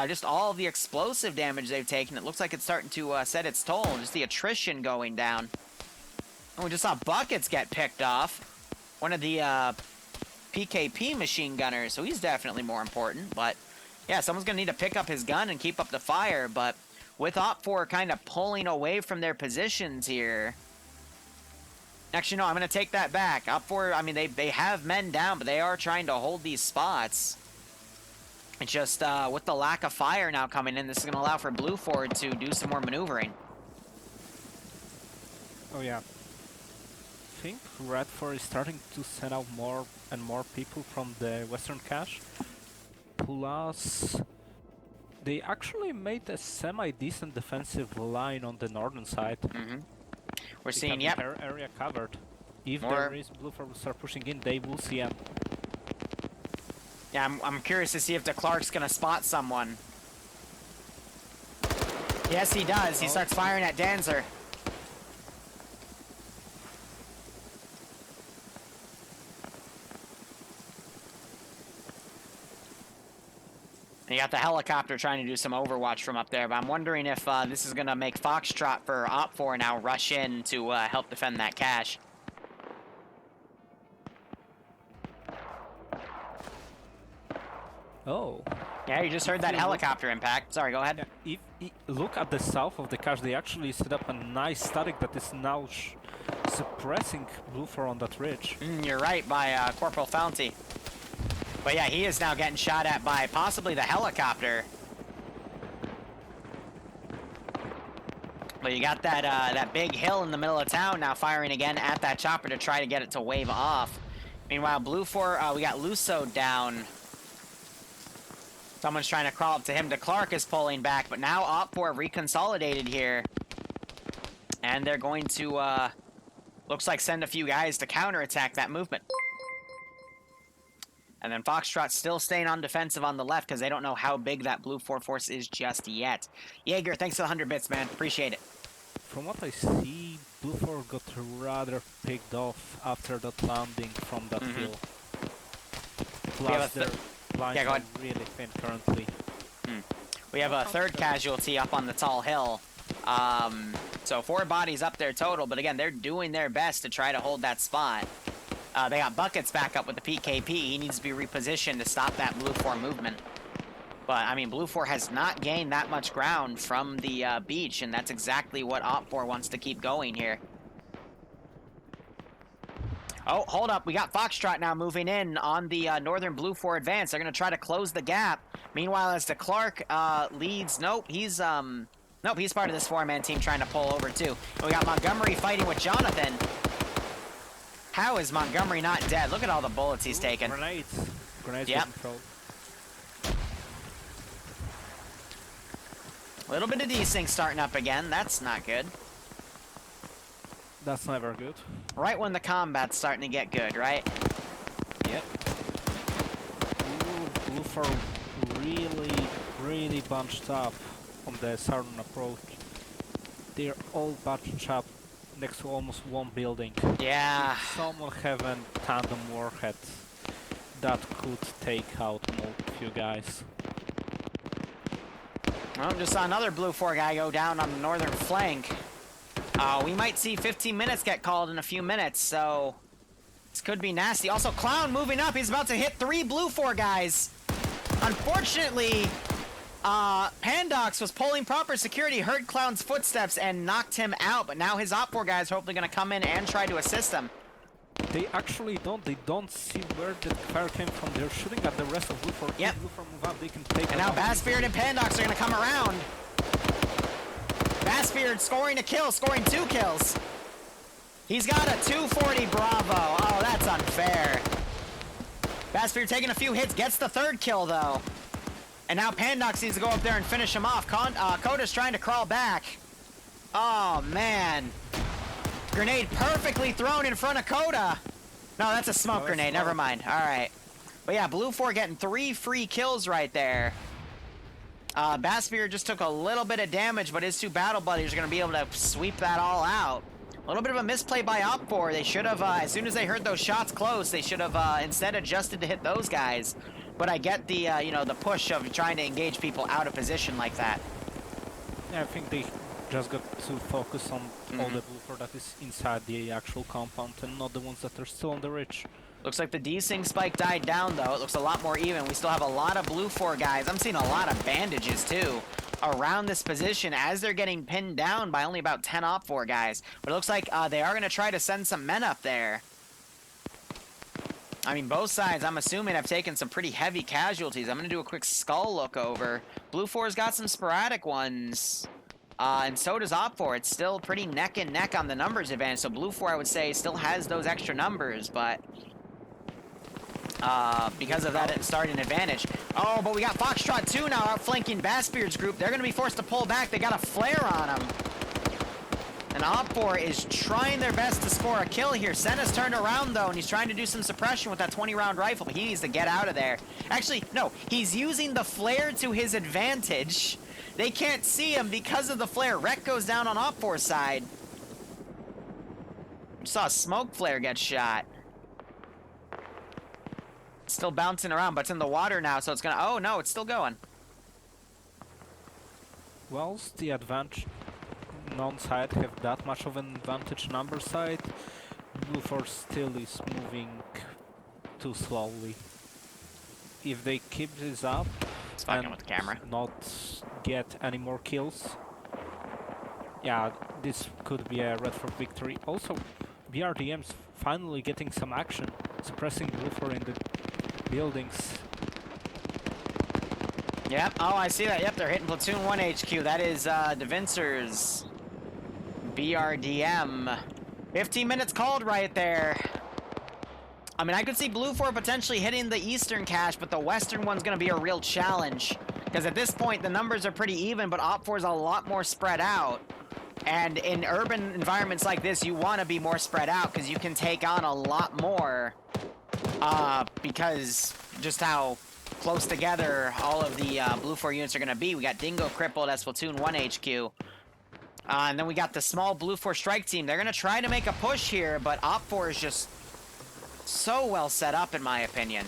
Just all of the explosive damage they've taken. It looks like it's starting to set its toll. Just the attrition going down. And we just saw buckets get picked off. One of the PKP machine gunners, so he's definitely more important. But yeah, someone's gonna need to pick up his gun and keep up the fire. But with OPFOR kind of pulling away from their positions here. Actually, no, I'm going to take that back. OPFOR, I mean, they have men down, but they are trying to hold these spots. It's just, with the lack of fire now coming in, this is going to allow for BLUFOR to do some more maneuvering. Oh yeah. I think Red4 is starting to send out more and more people from the western cache. Plus, they actually made a semi-decent defensive line on the northern side. We're seeing, yep. Area covered. If More. there is BLUFOR will start pushing in, they will see him. Yeah, I'm curious to see if the Clark's going to spot someone. Yes, he does. He starts firing at Danzer. And you got the helicopter trying to do some overwatch from up there, but I'm wondering if this is going to make Foxtrot for OPFOR now rush in to help defend that cache. Oh. Yeah, you just heard that helicopter impact. Sorry, go ahead. Yeah, if look at the south of the cache, they actually set up a nice static that is now suppressing BLUFOR on that ridge. You're right, by Corporal Founty. But yeah, he is now getting shot at by possibly the helicopter. But you got that that big hill in the middle of town now firing again at that chopper to try to get it to wave off. Meanwhile, BLUFOR, we got Luso down. Someone's trying to crawl up to him. DeClark is pulling back, but now OPFOR reconsolidated here. And they're going to, looks like send a few guys to counterattack that movement. And then Foxtrot's still staying on defensive on the left because they don't know how big that BLUFOR force is just yet. Jaeger, thanks for the 100 bits, man. Appreciate it. From what I see, BLUFOR got rather picked off after that landing from that hill. Plus, their lines are really thin currently. We have a third casualty up on the tall hill. So 4 bodies up there total, but again, they're doing their best to try to hold that spot. They got Buckets back up with the PKP. He needs to be repositioned to stop that BLUFOR movement. But, I mean, BLUFOR has not gained that much ground from the beach, and that's exactly what OPFOR wants to keep going here. Oh, hold up. We got Foxtrot now moving in on the northern BLUFOR advance. They're going to try to close the gap. Meanwhile, as DeClark leads... Nope, he's part of this 4-man team trying to pull over, too. And we got Montgomery fighting with Jonathan. How is Montgomery not dead? Look at all the bullets he's taken. Grenades. Grenades Yep. getting thrown. A little bit of desync starting up again. That's not good. That's never good. Right when the combat's starting to get good, right? Yep. BLUFOR really bunched up on the southern approach. They're all bunched up next to almost one building. Yeah. If someone have a tandem warhead that could take out a few guys. Well, just saw another BLUFOR guy go down on the northern flank. We might see 15 minutes get called in a few minutes, so this could be nasty. Also, Clown moving up. He's about to hit 3 BLUFOR guys. Unfortunately, Pandox was pulling proper security, heard Clown's footsteps, and knocked him out. But now his OPFOR guys are hopefully going to come in and try to assist him. They actually don't. They don't see where the fire came from. They're shooting at the rest of BLUFOR. Yep. If BLUFOR move up, they can take. And now Bassbeard and Pandox are going to come around. Bassbeard scoring a kill, scoring 2 kills. He's got a 240 Bravo. Oh, that's unfair. Bassbeard taking a few hits, gets the 3rd kill, though. And now Pandox needs to go up there and finish him off. Coda's trying to crawl back. Oh, man. Grenade perfectly thrown in front of Coda. No, that's a smoke grenade. Never mind. All right. But yeah, BLUFOR getting 3 free kills right there. Bassbeard just took a little bit of damage, but his 2 battle buddies are going to be able to sweep that all out. A little bit of a misplay by OPFOR. They should have, as soon as they heard those shots close, they should have instead adjusted to hit those guys. But I get the, you know, the push of trying to engage people out of position like that. Yeah, I think they just got to focus on all the BLUFOR that is inside the actual compound and not the ones that are still on the ridge. Looks like the desync spike died down, though. It looks a lot more even. We still have a lot of BLUFOR guys. I'm seeing a lot of bandages, too, around this position as they're getting pinned down by only about 10 OPFOR guys. But it looks like they are going to try to send some men up there. I mean, both sides, I'm assuming, have taken some pretty heavy casualties. I'm going to do a quick skull look over. BLUFOR's got some sporadic ones. And so does OPFOR. It's still pretty neck and neck on the numbers advantage. So BLUFOR, I would say, still has those extra numbers, but because of that, it's starting an advantage. Oh, but we got Foxtrot 2 now outflanking Bassbeard's group. They're going to be forced to pull back. They got a flare on them. And OPFOR is trying their best to score a kill here. Senna's turned around, though, and he's trying to do some suppression with that 20-round rifle, but he needs to get out of there. Actually, no, he's using the flare to his advantage. They can't see him because of the flare. Wreck goes down on OPFOR's side. Saw a smoke flare get shot. Still bouncing around, but it's in the water now, so it's gonna... Oh, no, it's still going. Whilst the advantage non-side have that much of an advantage number side, BLUFOR still is moving too slowly. If they keep this up and with the camera. not get any more kills, yeah, this could be a red for victory. Also, BRDMs finally getting some action, suppressing BLUFOR in the buildings. Yep, oh, I see that. Yep, they're hitting Platoon 1 HQ. That is DeVincer's BRDM. 15 minutes called right there. I mean, I could see BLUFOR potentially hitting the eastern cache, but the western one's going to be a real challenge. Because at this point, the numbers are pretty even, but OPFOR's a lot more spread out. And in urban environments like this, you want to be more spread out, because you can take on a lot more. Because just how close together all of the BLUFOR units are going to be. We got Dingo crippled as Platoon 1 HQ. And then we got the small BLUFOR strike team. They're going to try to make a push here, but OPFOR is just so well set up, in my opinion.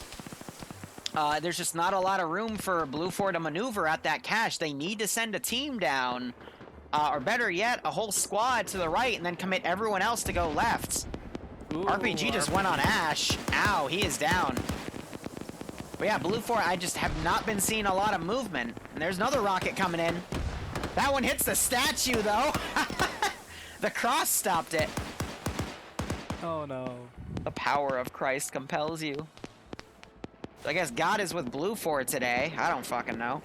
There's just not a lot of room for BLUFOR to maneuver at that cache. They need to send a team down, or better yet, a whole squad to the right, and then commit everyone else to go left. Ooh, RPG just went on Ash. Ow, he is down. But yeah, BLUFOR, I just have not been seeing a lot of movement. And there's another rocket coming in. That one hits the statue, though. The cross stopped it. Oh no. The power of Christ compels you. I guess God is with BLUFOR today. I don't fucking know.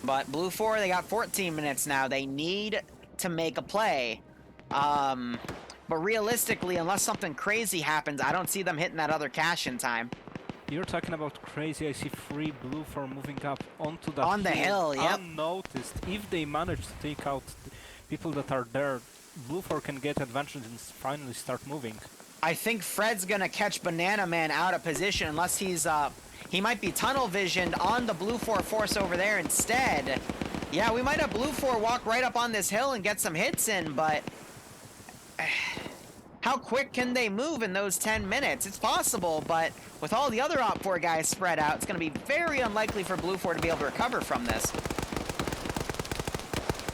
But BLUFOR, they got 14 minutes now. They need to make a play. But realistically, unless something crazy happens, I don't see them hitting that other cache in time. You're talking about crazy. I see 3 BLUFOR moving up onto that On the hill, yep. unnoticed. If they manage to take out the people that are there, BLUFOR can get advantage and finally start moving. I think Fred's gonna catch Banana Man out of position unless he's, he might be tunnel visioned on the BLUFOR force over there instead. Yeah, we might have BLUFOR walk right up on this hill and get some hits in, but how quick can they move in those 10 minutes? It's possible, but with all the other OPFOR guys spread out, it's going to be very unlikely for BLUFOR to be able to recover from this.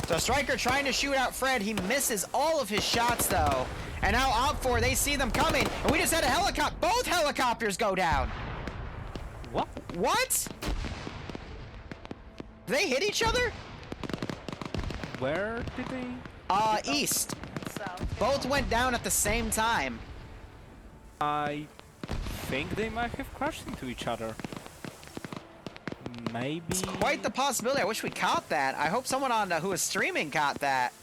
So Striker trying to shoot out Fred. He misses all of his shots, though. And now OPFOR, they see them coming. And we just had a helicopter. Both helicopters go down. What? What? They hit each other? Where did they? East. Both went down at the same time. I think they might have crashed into each other. Maybe. It's quite the possibility. I wish we caught that. I hope someone on who is streaming caught that.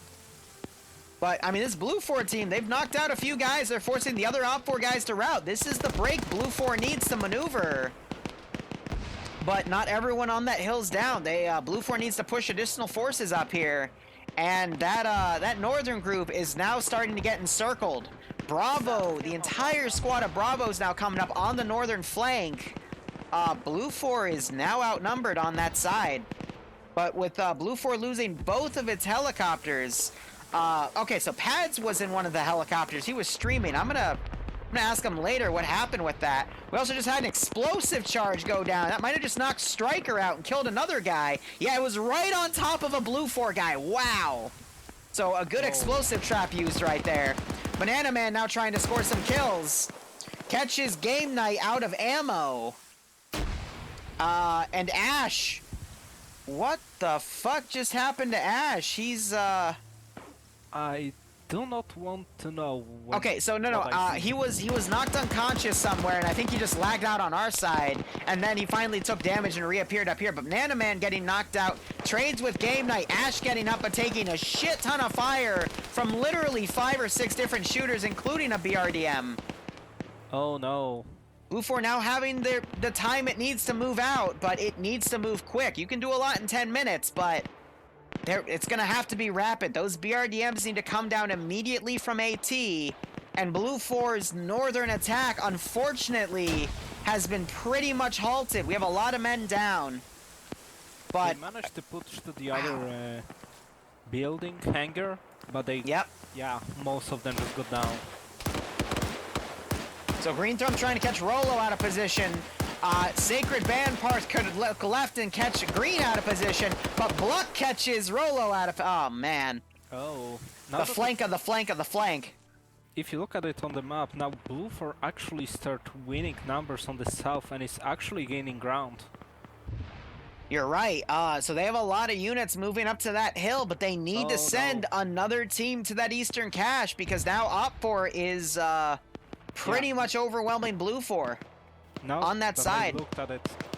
But, I mean, this BLUFOR team, they've knocked out a few guys. They're forcing the other OPFOR guys to rout. This is the break BLUFOR needs to maneuver. But not everyone on that hill's down. BLUFOR needs to push additional forces up here. And that northern group is now starting to get encircled. Bravo, the entire squad of Bravos now coming up on the northern flank. BLUFOR is now outnumbered on that side. But with BLUFOR losing both of its helicopters, Okay, so Pads was in one of the helicopters. He was streaming. I'm gonna ask him later what happened with that. We also just had an explosive charge go down. That might have just knocked Stryker out and killed another guy. Yeah, it was right on top of a BLUFOR guy. Wow. So a good explosive trap used right there. Banana Man now trying to score some kills. Catches Game Night out of ammo. And Ash. What the fuck just happened to Ash? He's, I do not want to know. Okay, so no, he was knocked unconscious somewhere, and I think he just lagged out on our side, and then he finally took damage and reappeared up here. But Banana Man getting knocked out, trades with Game Night, Ash getting up but taking a shit ton of fire from literally 5 or 6 different shooters, including a BRDM. Oh no. BLUFOR now having the time it needs to move out, but it needs to move quick. You can do a lot in 10 minutes, but it's gonna have to be rapid. Those BRDMs need to come down immediately from AT, and BLUFOR's northern attack, unfortunately, has been pretty much halted. We have a lot of men down, but they managed to push to the other building hangar, but they yeah, most of them just got down. So Green Thumb trying to catch Rolo out of position. Sacred Band Parts could look left and catch Green out of position, but Bluck catches Rolo out of... Oh, man. Oh. The flank of the flank of the flank. If you look at it on the map, now BLUFOR actually start winning numbers on the south and is actually gaining ground. You're right. So they have a lot of units moving up to that hill, but they need to send another team to that eastern cache, because now OPFOR is... pretty much overwhelming BLUFOR on that side.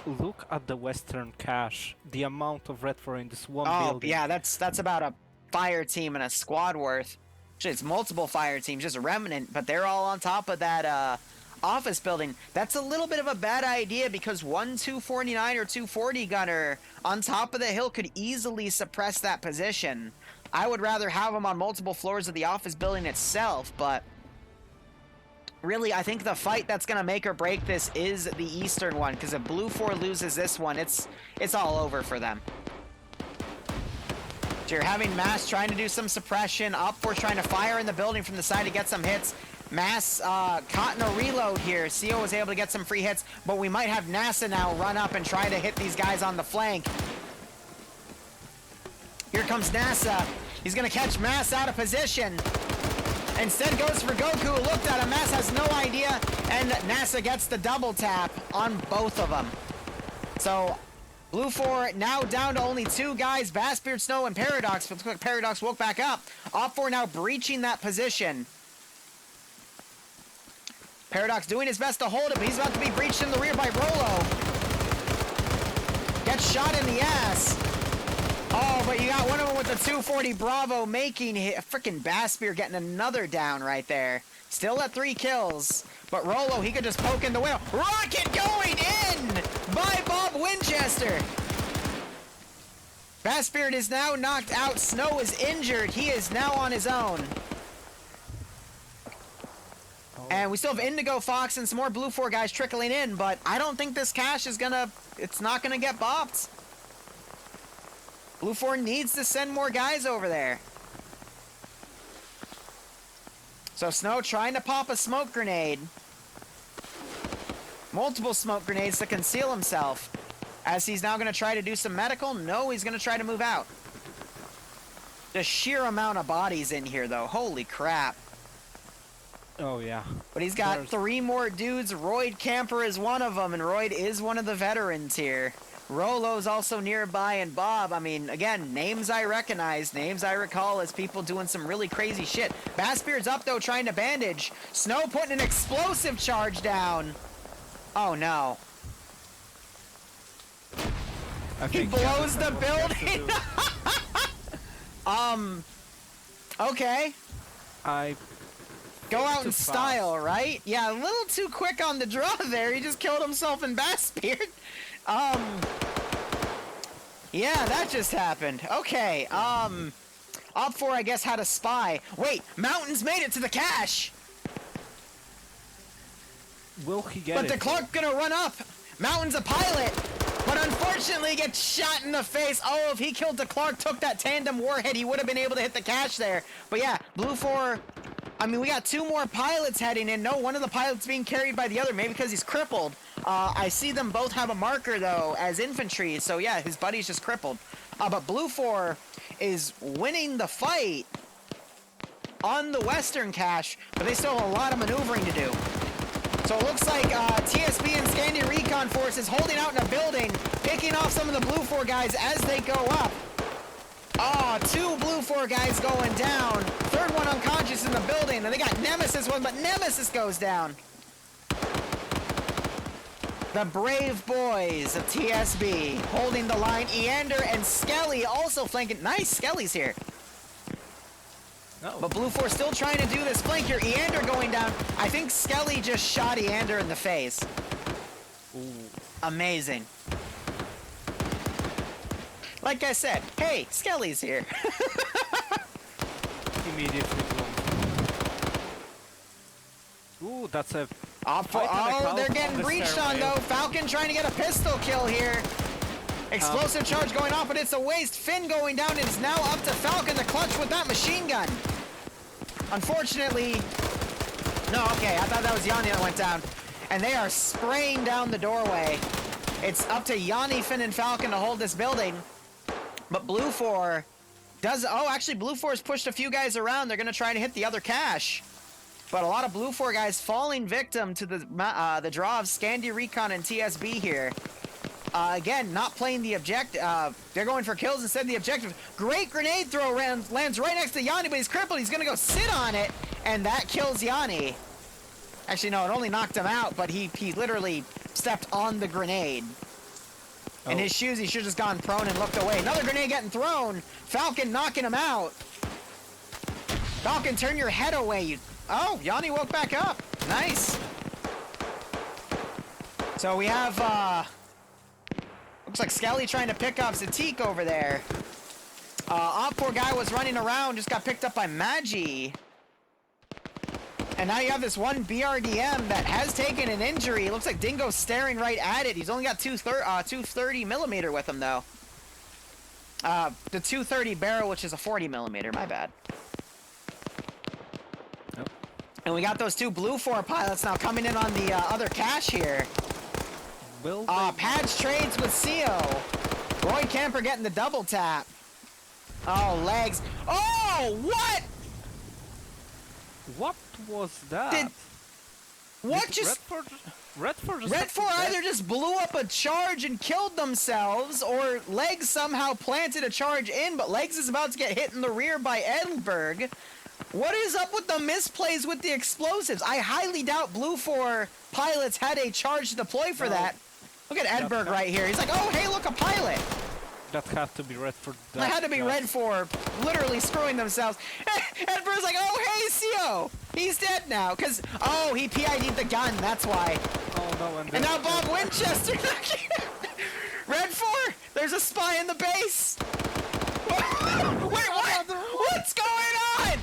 Look at the western cache. The amount of red for in this one building. Yeah, that's about a fire team and a squad worth. Actually, it's multiple fire teams, just a remnant, but they're all on top of that office building. That's a little bit of a bad idea, because one 249 or 240 gunner on top of the hill could easily suppress that position. I would rather have them on multiple floors of the office building itself, but really, I think the fight that's going to make or break this is the eastern one, because if BLUFOR loses this one, it's all over for them. So you're having Mass trying to do some suppression, OPFOR trying to fire in the building from the side to get some hits. Mass caught in a reload here. CO was able to get some free hits, but we might have NASA now run up and try to hit these guys on the flank. Here comes NASA. He's going to catch Mass out of position. Instead goes for Goku, looked at him, Mass has no idea, and NASA gets the double tap on both of them. So, BLUFOR now down to only 2 guys, Bassbeard, Snow, and Paradox, but looks like Paradox woke back up. OPFOR now breaching that position. Paradox doing his best to hold it, but he's about to be breached in the rear by Rolo. Gets shot in the ass. Oh, but you got one of them with the 240 Bravo making hit. Frickin' Bassbeard getting another down right there. Still at 3 kills. But Rolo, he could just poke in the window. Rocket going in by Bob Winchester. Bassbeard is now knocked out. Snow is injured. He is now on his own. And we still have Indigo Fox and some more BLUFOR guys trickling in, but I don't think this cache is gonna... It's not gonna get bopped. BLUFOR needs to send more guys over there. So Snow trying to pop a smoke grenade. Multiple smoke grenades to conceal himself. As he's now going to try to do some medical. No, he's going to try to move out. The sheer amount of bodies in here, though. Holy crap. Oh, yeah. But he's got 3 more dudes. Royd Camper is one of them, and Royd is one of the veterans here. Rolo's also nearby, and Bob, I mean, again, names I recognize, names I recall as people doing some really crazy shit. Bassbeard's up, though, trying to bandage. Snow putting an explosive charge down. Oh, no. He blows the building. Okay. Go out in style, right? Yeah, a little too quick on the draw there. He just killed himself in Bassbeard. Yeah, that just happened. Okay, OPFOR, I guess, had a spy. Wait, Mountains made it to the cache! Will he get but it? the Clark's gonna run up! Mountain's a pilot! but unfortunately gets shot in the face. Oh, if he killed the Clark, took that tandem warhead, he would have been able to hit the cache there. But yeah, BLUFOR, I mean, we got 2 more pilots heading in. No, one of the pilots being carried by the other, maybe because he's crippled. I see them both have a marker, though, as infantry, so yeah, his buddy's just crippled. But BLUFOR is winning the fight on the western cache, but they still have a lot of maneuvering to do. So it looks like TSB and Scandi Recon Forces holding out in a building, picking off some of the BLUFOR guys as they go up. Oh, 2 BLUFOR guys going down. 3rd one unconscious in the building, and they got Nemesis one, but Nemesis goes down. The brave boys of TSB holding the line. Eander and Skelly also flanking. Nice, Skelly's here. Oh. But BLUFOR still trying to do this flank here. Eander going down. I think Skelly just shot Eander in the face. Ooh. Amazing. Like I said, hey, Skelly's here. Immediately blown. Ooh, that's a... Oh, they're getting breached on, though. Falcon trying to get a pistol kill here. Explosive charge going off, but it's a waste. Finn going down, and it's now up to Falcon to clutch with that machine gun. Unfortunately... No, okay, I thought that was Yanni that went down. And they are spraying down the doorway. It's up to Yanni, Finn, and Falcon to hold this building. But BLUFOR does... Oh, actually, BLUFOR's pushed a few guys around. They're going to try to hit the other cache. But a lot of BLUFOR guys falling victim to the draw of Scandi Recon and TSB here. Again, not playing the objective. They're going for kills instead of the objective. Great grenade throw lands right next to Yanni, but he's crippled. He's going to go sit on it, and that kills Yanni. Actually, no, it only knocked him out, but he literally stepped on the grenade. Oh. In his shoes, he should have just gone prone and looked away. Another grenade getting thrown. Falcon knocking him out. Falcon, turn your head away, you... Oh, Yanni woke back up. Nice. So we have, looks like Skelly trying to pick up Zatik over there. OPFOR guy was running around, just got picked up by Magi. And now you have this one BRDM that has taken an injury. It looks like Dingo's staring right at it. He's only got 230 millimeter with him, though. The 230 barrel, which is a 40 millimeter, my bad. And we got those 2 BLUFOR pilots now coming in on the other cache here. Pads trades with CO. Roy Camper getting the double tap. Oh, legs. Oh, what? What was that? Redford either just blew up a charge and killed themselves, or Legs somehow planted a charge in, but Legs is about to get hit in the rear by Edinburgh. What is up with the misplays with the explosives? I highly doubt BLUFOR pilots had a charge to deploy for that. Look at Edberg right here. He's like, oh, hey, look, a pilot. That had to be Redford. That had to be Redford literally screwing themselves. Edberg's like, oh, hey, CO. He's dead now. Because, oh, he PID'd the gun. That's why. Oh, no. And now Bob Winchester. Redford, there's a spy in the base. Wait, what? What's going on?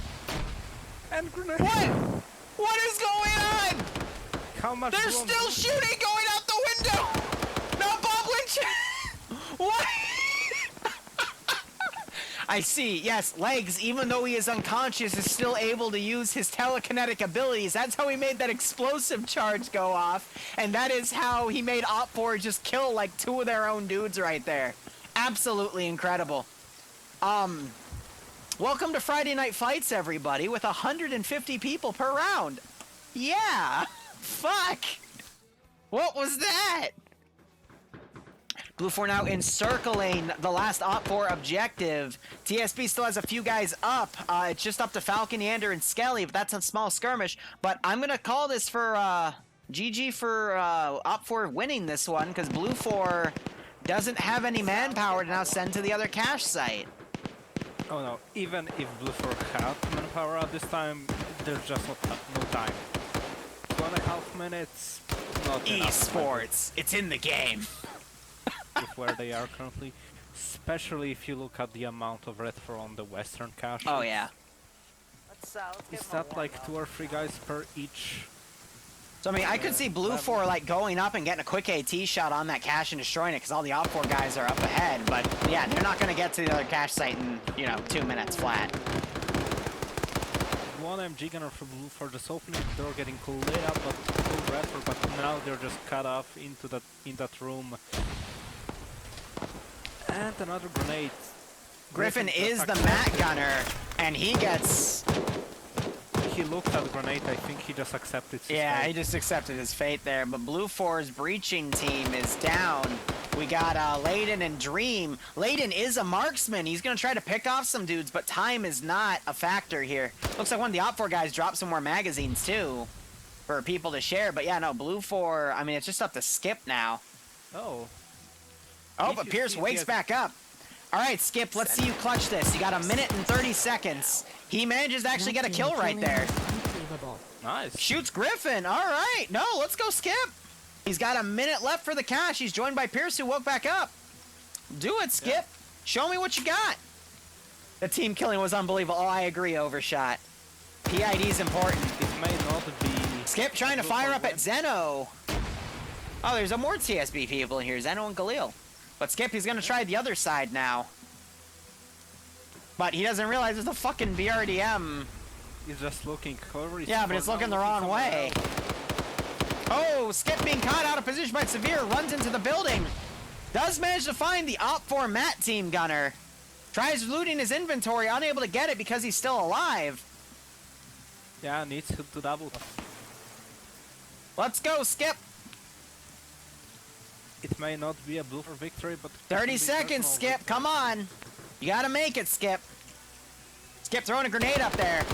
And grenade. What is going on? How much? There's still shooting going out the window. No, Bob Lynch. What? I see. Yes, Legs, even though he is unconscious, is still able to use his telekinetic abilities. That's how he made that explosive charge go off, and that is how he made OPFOR just kill like 2 of their own dudes right there. Absolutely incredible. Welcome to Friday Night Fights, everybody, with 150 people per round. Yeah. Fuck. What was that? BLUFOR now encircling the last OPFOR objective. TSB still has a few guys up. It's just up to Falcon, Eander, and Skelly, but that's a small skirmish. But I'm going to call this for GG for OPFOR winning this one, because BLUFOR doesn't have any manpower to now send to the other cache site. Oh no, even if BLUFOR had manpower at this time, there's just no time. 2.5 minutes, not Esports, it's in the game. With where they are currently, especially if you look at the amount of Redford on the western cache. Oh yeah. Is that like 2 or 3 guys per each So, I mean, I could see BLUFOR, like, going up and getting a quick AT shot on that cache and destroying it because all the OPFOR guys are up ahead. But, yeah, they're not going to get to the other cache site in, you know, 2 minutes flat. One MG gunner for BLUFOR just opening the door, getting lit up, but full effort, but now they're just cut off in that room. And another grenade. Griffin is the mat gunner, and he gets... He looked at the grenade, I think he just accepted his Yeah, fate. he just accepted his fate there. But BLUFOR's breaching team is down. We got Layden and Dream. Layden is a marksman. He's going to try to pick off some dudes, but time is not a factor here. Looks like one of the OPFOR guys dropped some more magazines, too, for people to share. But yeah, no, BLUFOR, I mean, it's just up to Skip now. Oh. Oh, but Pierce wakes back up. All right, Skip, let's see you clutch this. You got 1 minute and 30 seconds. He manages to actually get a kill right there. Nice. Shoots Griffin. All right. No, let's go Skip. He's got 1 minute left for the cache. He's joined by Pierce, who woke back up. Do it, Skip. Yeah. Show me what you got. The team killing was unbelievable. Oh, I agree, Overshot. PID's important. It may not be... Skip trying to fire up at Zeno. Oh, there's a more TSB people in here. Zeno and Galil. But Skip, he's going to try the other side now. But he doesn't realize there's a fucking BRDM. He's just looking. Yeah, but it's looking the wrong way. Oh, Skip being caught out of position by Severe. Runs into the building. Does manage to find the OPFOR Mat team gunner. Tries looting his inventory. Unable to get it because he's still alive. Yeah, needs to double. Let's go, Skip. It may not be a BLUFOR victory, but... 30 seconds, Skip. Victory. Come on. You gotta make it, Skip. Skip throwing a grenade up there.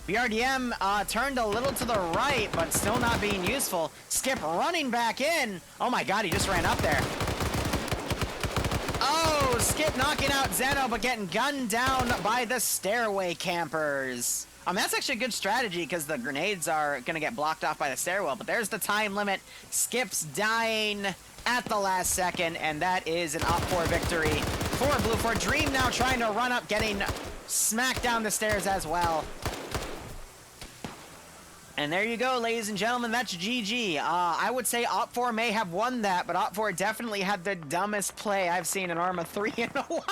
BRDM turned a little to the right, but still not being useful. Skip running back in. Oh my god, he just ran up there. Oh, Skip knocking out Zeno, but getting gunned down by the stairway campers. That's actually a good strategy because the grenades are going to get blocked off by the stairwell. But there's the time limit. Skip's dying at the last second, and that is an OPFOR victory for BLUFOR. Dream now trying to run up, getting smacked down the stairs as well. And there you go, ladies and gentlemen. That's GG. I would say OPFOR may have won that, but OPFOR definitely had the dumbest play I've seen in Arma 3 in a while.